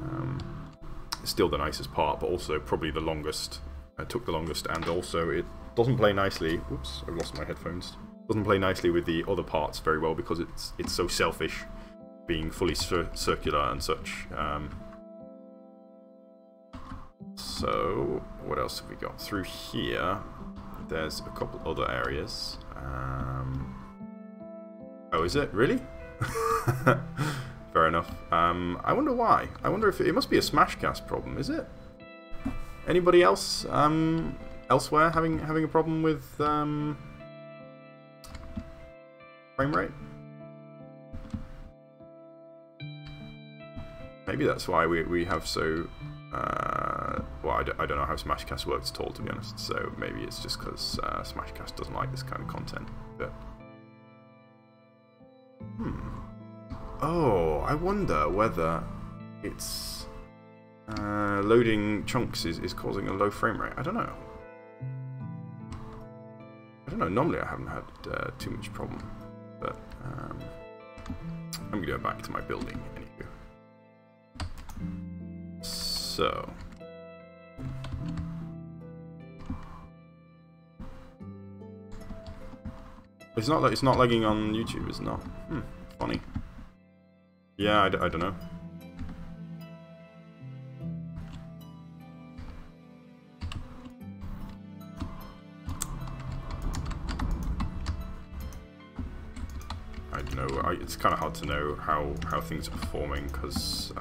Still the nicest part, but also probably the longest. It took the longest, and also it doesn't play nicely. Oops, I've lost my headphones. Doesn't play nicely with the other parts very well because it's so selfish, being fully circular and such. So what else have we got through here? There's a couple other areas. Oh, is it really? Fair enough. I wonder why. I wonder if it must be a Smashcast problem. Is it? Anybody else elsewhere having a problem with frame rate? Maybe that's why we have so. Well, I don't know how Smashcast works at all, to be honest. So maybe it's just because Smashcast doesn't like this kind of content. But oh, I wonder whether it's loading chunks is causing a low frame rate. I don't know. Normally I haven't had too much problem, but I'm gonna go back to my building anyway. So. It's not lagging on YouTube, it's not. Funny. Yeah, I don't know. I don't know. It's kind of hard to know how things are performing because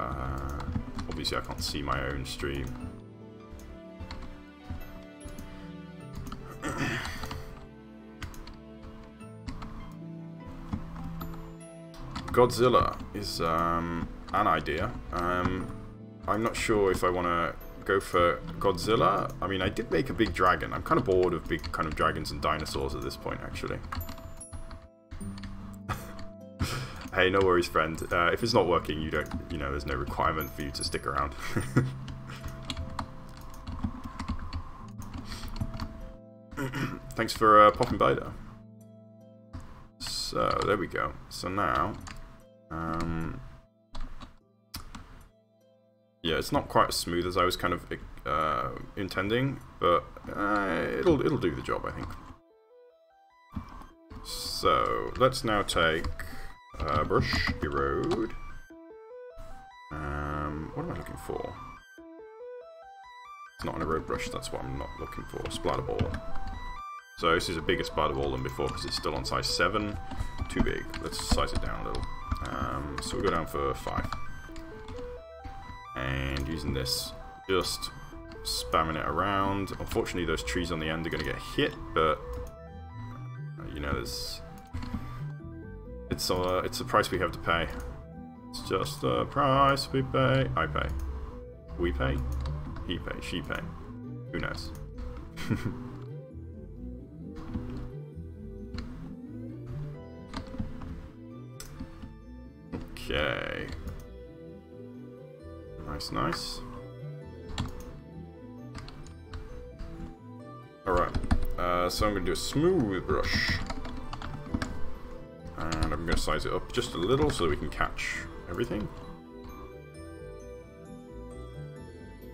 obviously I can't see my own stream. Godzilla is an idea. I'm not sure if I want to go for Godzilla. I mean, I did make a big dragon. I'm kind of bored of big kind of dragons and dinosaurs at this point, actually. Hey, no worries, friend. If it's not working, you know, there's no requirement for you to stick around. Thanks for popping by, though. So there we go. So now. Yeah, it's not quite as smooth as I was kind of intending, but it'll do the job, I think. So let's now take brush erode. What am I looking for? It's not an erode brush, that's what I'm not looking for. Splatter ball. So this is a bigger splatter ball than before because it's still on size 7. Too big. Let's size it down a little. So we'll go down for 5. And using this, just spamming it around. Unfortunately, those trees on the end are going to get hit, but you know, it's a price we have to pay. It's just the price we pay. I pay. We pay. He pay. She pay. Who knows? Okay. Nice, nice. Alright. So I'm going to do a smooth brush. And I'm going to size it up just a little so that we can catch everything.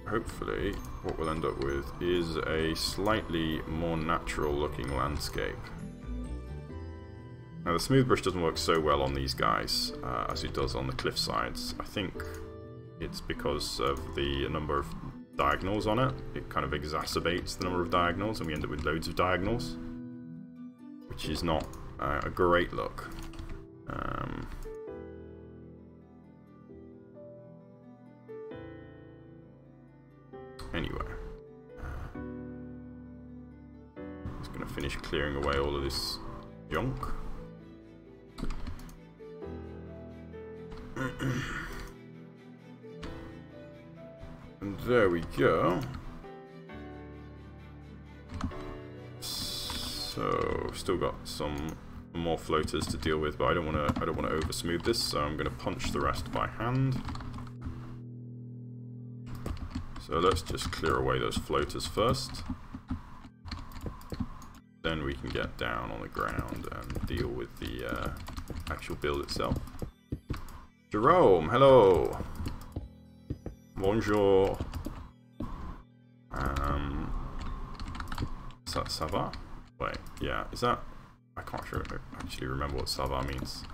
Hopefully, what we'll end up with is a slightly more natural looking landscape. Now the smooth brush doesn't work so well on these guys as it does on the cliff sides. I think it's because of the number of diagonals on it. It kind of exacerbates the number of diagonals and we end up with loads of diagonals, which is not a great look. Anyway, just going to finish clearing away all of this junk. And there we go. So still got some more floaters to deal with, but I don't want to over smooth this, so I'm going to punch the rest by hand. So let's just clear away those floaters first. Then we can get down on the ground and deal with the actual build itself. Jerome, hello. Bonjour. Is that Sava? Wait, yeah, is that... I can't actually remember what Sava means.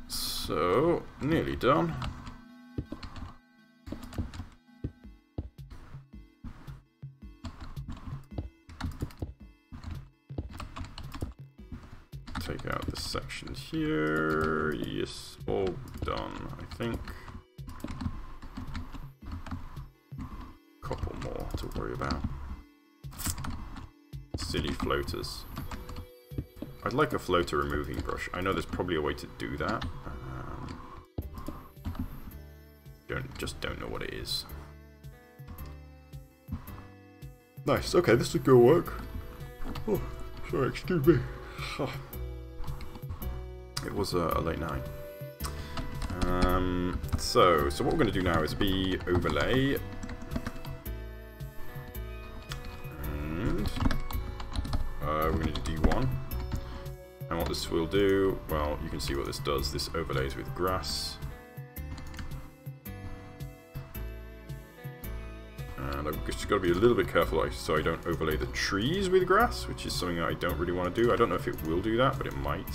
So, nearly done. Take out this section here. Yes, all done, I think. Couple more to worry about. Silly floaters. I'd like a floater removing brush. I know there's probably a way to do that. Just don't know what it is. Nice. Okay, this would go work. Oh, sorry, excuse me. Oh. It was a late night. So what we're going to do now is be overlay. And we're going to do D1. And what this will do, well, you can see what this does. This overlays with grass. And I've just got to be a little bit careful so I don't overlay the trees with grass, which is something that I don't really want to do. I don't know if it will do that, but it might.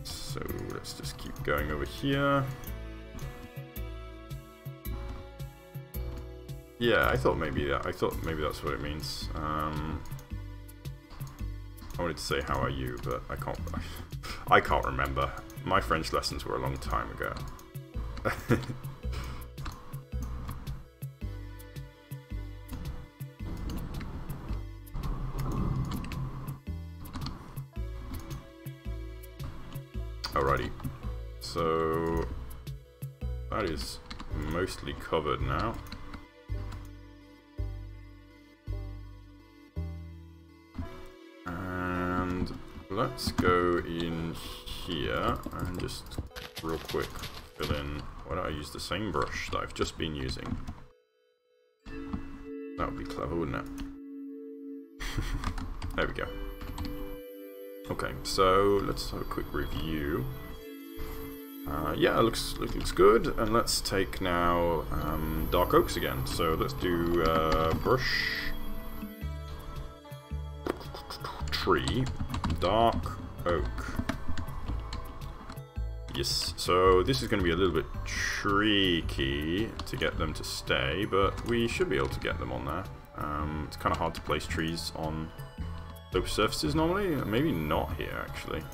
So let's just keep going over here. Yeah, I thought maybe that's what it means. I wanted to say how are you, but I can't remember. My French lessons were a long time ago. Alrighty, so that is mostly covered now. And let's go in here and just real quick fill in. Why don't I use the same brush that I've just been using? That would be clever, wouldn't it? There we go. Okay, so let's have a quick review. Yeah, it looks good. And let's take now dark oaks again. So let's do brush, tree, dark oak. Yes, so this is going to be a little bit tricky to get them to stay, but we should be able to get them on there. It's kind of hard to place trees on those surfaces normally. Maybe not here, actually.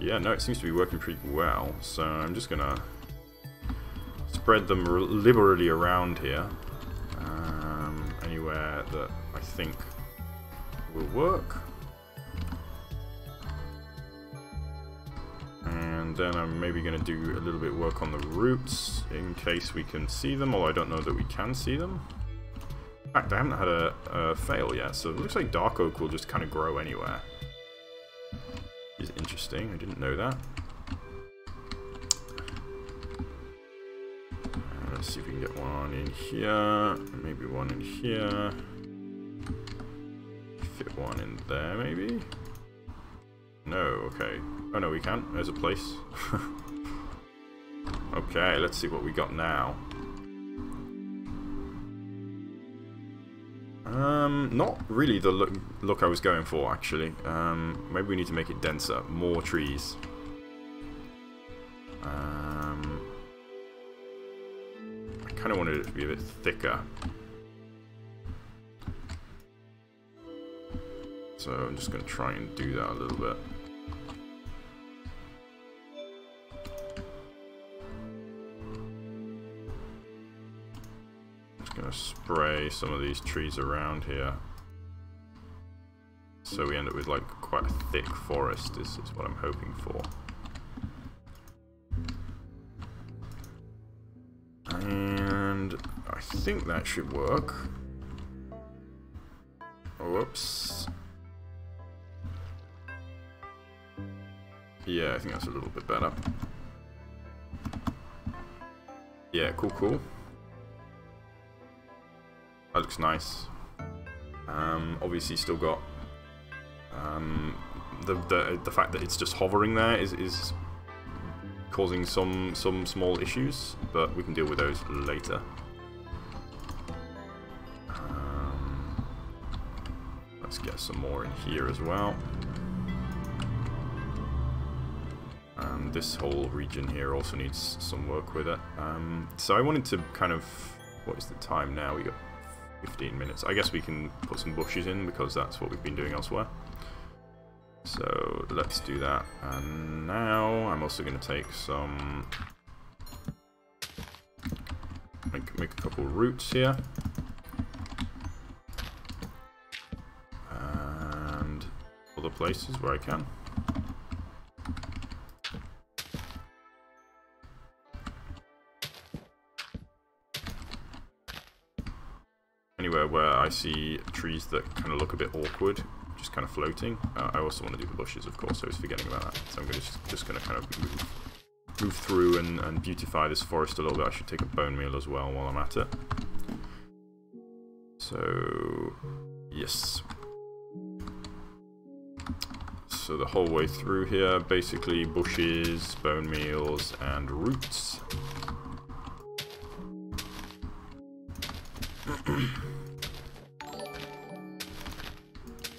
Yeah, no, it seems to be working pretty well, so I'm just going to spread them liberally around here. Anywhere that I think will work. And then I'm maybe going to do a little bit of work on the roots in case we can see them, although I don't know that we can see them. In fact, I haven't had a fail yet, so it looks like dark oak will just kind of grow anywhere. Which is interesting, I didn't know that. Let's see if we can get one in here, maybe one in here. Fit one in there, maybe? No, okay. Oh no, we can. There's a place. Okay, let's see what we got now. Not really the look I was going for, actually. Maybe we need to make it denser. More trees. I kind of wanted it to be a bit thicker. So I'm just going to try and do that a little bit. Going to spray some of these trees around here, so we end up with like quite a thick forest. Is what I'm hoping for. And I think that should work. Whoops. Yeah, I think that's a little bit better. Yeah, cool, cool. That looks nice. Obviously, still got the fact that it's just hovering there is causing some small issues, but we can deal with those later. Let's get some more in here as well. And this whole region here also needs some work with it. So I wanted to kind of, what is the time now? We got 15 minutes. I guess we can put some bushes in because that's what we've been doing elsewhere. So let's do that. And now I'm also going to take some, make a couple roots here, and other places where I can. Anywhere where I see trees that kind of look a bit awkward, just kind of floating. I also want to do the bushes, of course, I was forgetting about that. So I'm just going to kind of move through and beautify this forest a little bit. I should take a bone meal as well while I'm at it. So, yes. So the whole way through here, basically bushes, bone meals, and roots.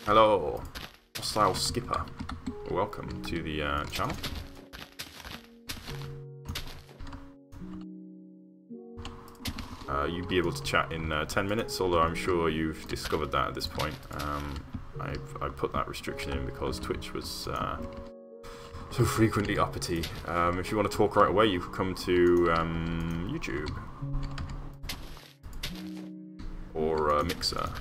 Hello, hostile skipper. Welcome to the channel. You'd be able to chat in 10 minutes, although I'm sure you've discovered that at this point. I put that restriction in because Twitch was so frequently uppity. If you want to talk right away, you could come to YouTube or Mixer.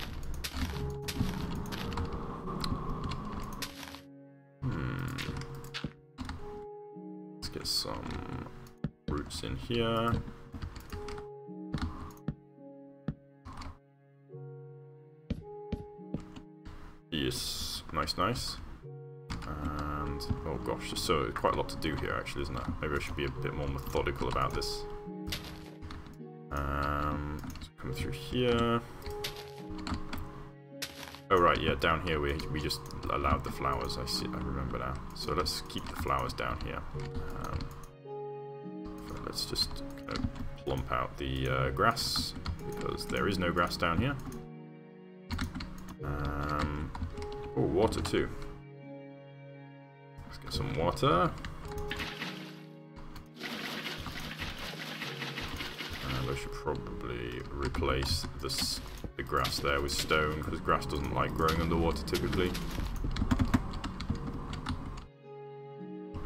Let's get some roots in here. Yes, nice, nice. And oh gosh, there's so quite a lot to do here, actually, isn't there? Maybe I should be a bit more methodical about this. So come through here. Oh right, yeah, down here we just allowed the flowers. I see, I remember now. So let's keep the flowers down here. So let's just kind of plump out the grass because there is no grass down here. Oh, water too. Let's get some water. And I should probably replace the grass there with stone, because grass doesn't like growing underwater typically.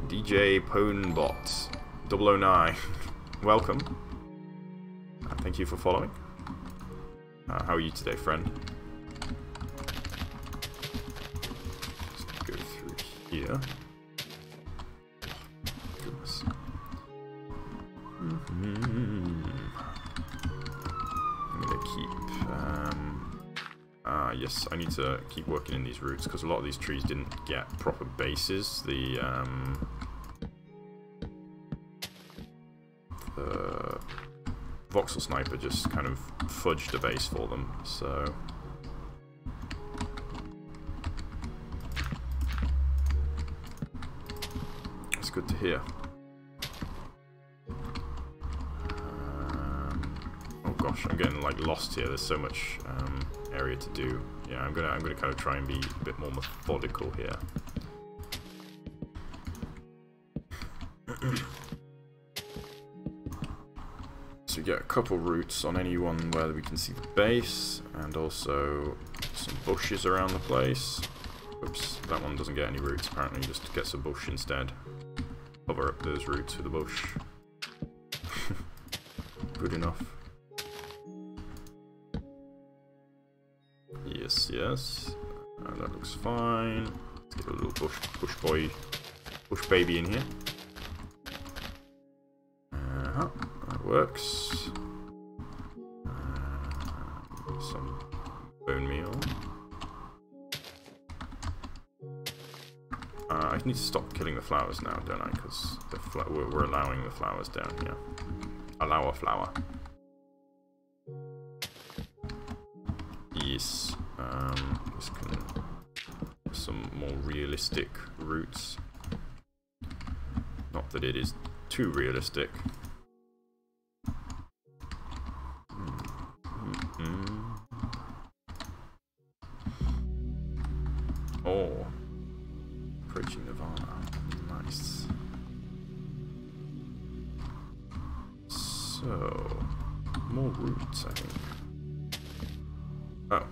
DJ Ponebot 009, welcome. Thank you for following. How are you today, friend? Let's go through here. Goodness. I'm gonna keep. Yes, I need to keep working in these roots because a lot of these trees didn't get proper bases. The voxel sniper just kind of fudged a base for them, so it's good to hear. Oh gosh, I'm getting like lost here. There's so much area to do. Yeah, I'm gonna kind of try and be a bit more methodical here. So we get a couple roots on any one where we can see the base, and also some bushes around the place. Oops, that one doesn't get any roots apparently, just gets a bush instead. Cover up those roots with a bush. Good enough. Yes, yes. That looks fine. Let's get a little bush baby in here. That works. Some bone meal. I need to stop killing the flowers now, don't I? Because we're allowing the flowers down here. Allow a flower. Yes. This can some more realistic roots. Not that it is too realistic. Oh, approaching Nirvana. Nice. So, more roots, I think. Oh.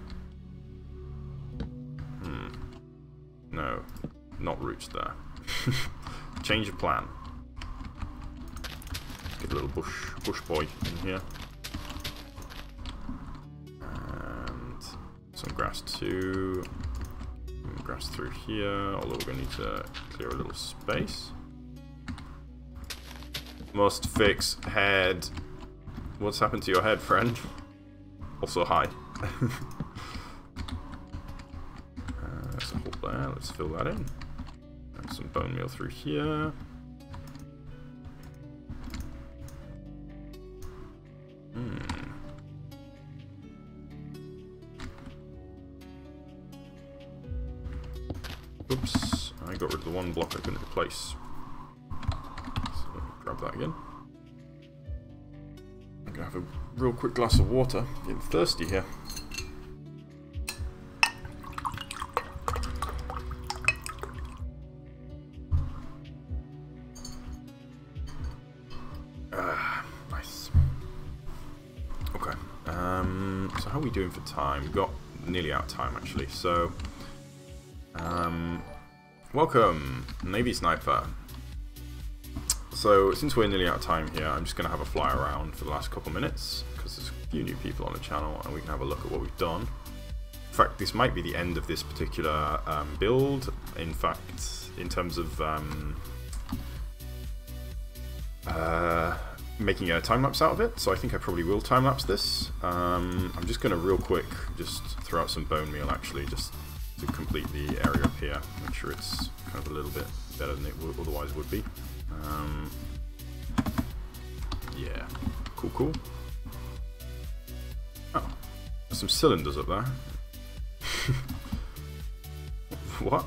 No, not roots there. Change of plan. Get a little bush boy in here. And some grass too. And grass through here, although we're going to need to clear a little space. Must fix head. What's happened to your head, friend? Also, hi. There's a hole there, let's fill that in. And some bone meal through here. Oops, I got rid of the one block I couldn't replace. So, grab that again. I'm gonna have a real quick glass of water. Getting thirsty here. Nice. Okay. So how are we doing for time? We've got nearly out of time actually. So, welcome, Navy Sniper. So, since we're nearly out of time here, I'm just going to have a fly around for the last couple minutes, because there's a few new people on the channel, and we can have a look at what we've done. In fact, this might be the end of this particular build. In fact, in terms of making a time-lapse out of it, so I think I probably will time-lapse this. I'm just going to real quick just throw out some bone meal, actually, just to complete the area up here, make sure it's kind of a little bit better than it otherwise would be. Yeah, cool. Oh, there's some cylinders up there. What?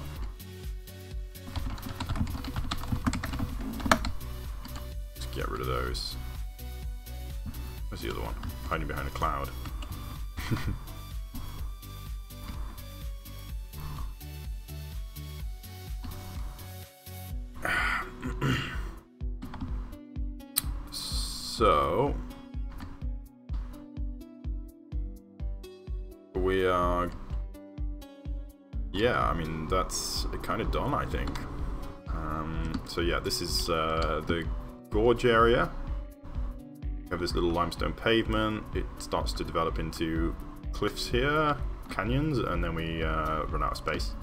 Let's get rid of those. Where's the other one? Hiding behind a cloud. So, yeah, I mean, that's kind of done, I think. So yeah, this is the Gorge area. We have this little limestone pavement. It starts to develop into cliffs here, canyons, and then we run out of space.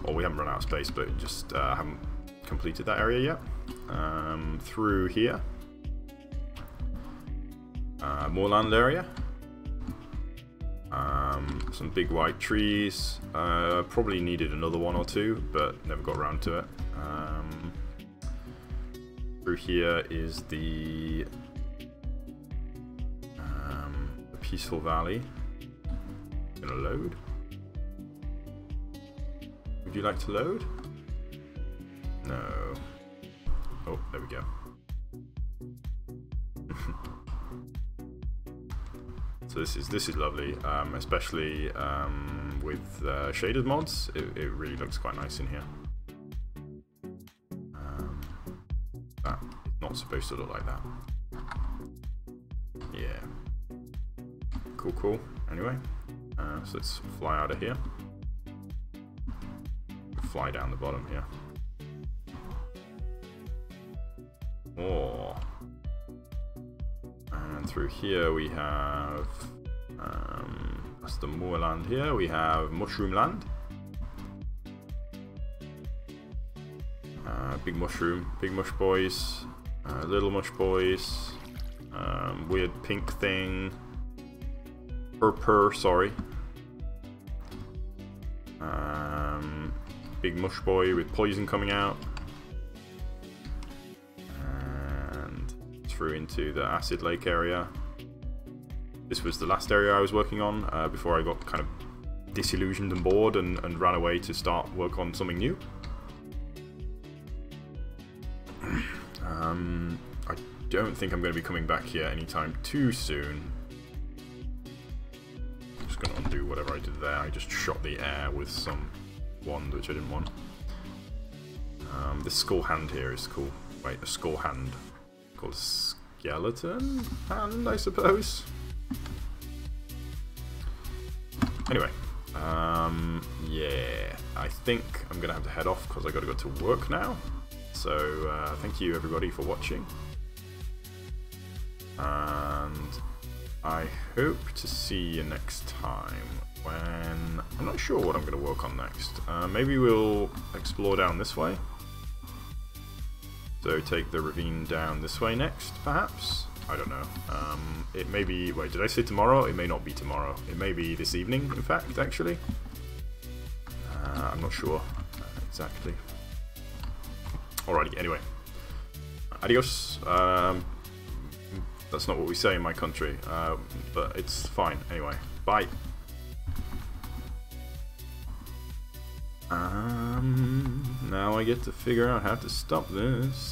Or we haven't run out of space, but just haven't completed that area yet. Through here, moorland area. Some big white trees. Probably needed another one or two, but never got around to it. Through here is the peaceful valley. Gonna load. Would you like to load? No. Oh, there we go. So this is lovely, especially with shaded mods. It really looks quite nice in here. That is not supposed to look like that. Yeah. Cool, cool. Anyway, so let's fly out of here. Fly down the bottom here. Oh. And through here we have, that's the moorland here, we have mushroom land. Big mushroom, big mush boys, little mush boys, weird pink thing, sorry. Big mush boy with poison coming out. Through into the acid lake area. This was the last area I was working on before I got kind of disillusioned and bored and ran away to start work on something new. I don't think I'm going to be coming back here anytime too soon. I'm just going to undo whatever I did there. I just shot the air with some wand which I didn't want. This skull hand here is cool. Wait, a skull hand. Called skeleton hand, I suppose. Anyway, yeah, I think I'm gonna have to head off because I gotta go to work now. So thank you everybody for watching, and I hope to see you next time. When I'm not sure what I'm gonna work on next. Maybe we'll explore down this way. So take the ravine down this way next, perhaps? I don't know. It may be... Wait, did I say tomorrow? It may not be tomorrow. It may be this evening, in fact, actually. I'm not sure exactly. Alrighty, anyway. Adios. That's not what we say in my country, but it's fine. Anyway, bye. Now I get to figure out how to stop this.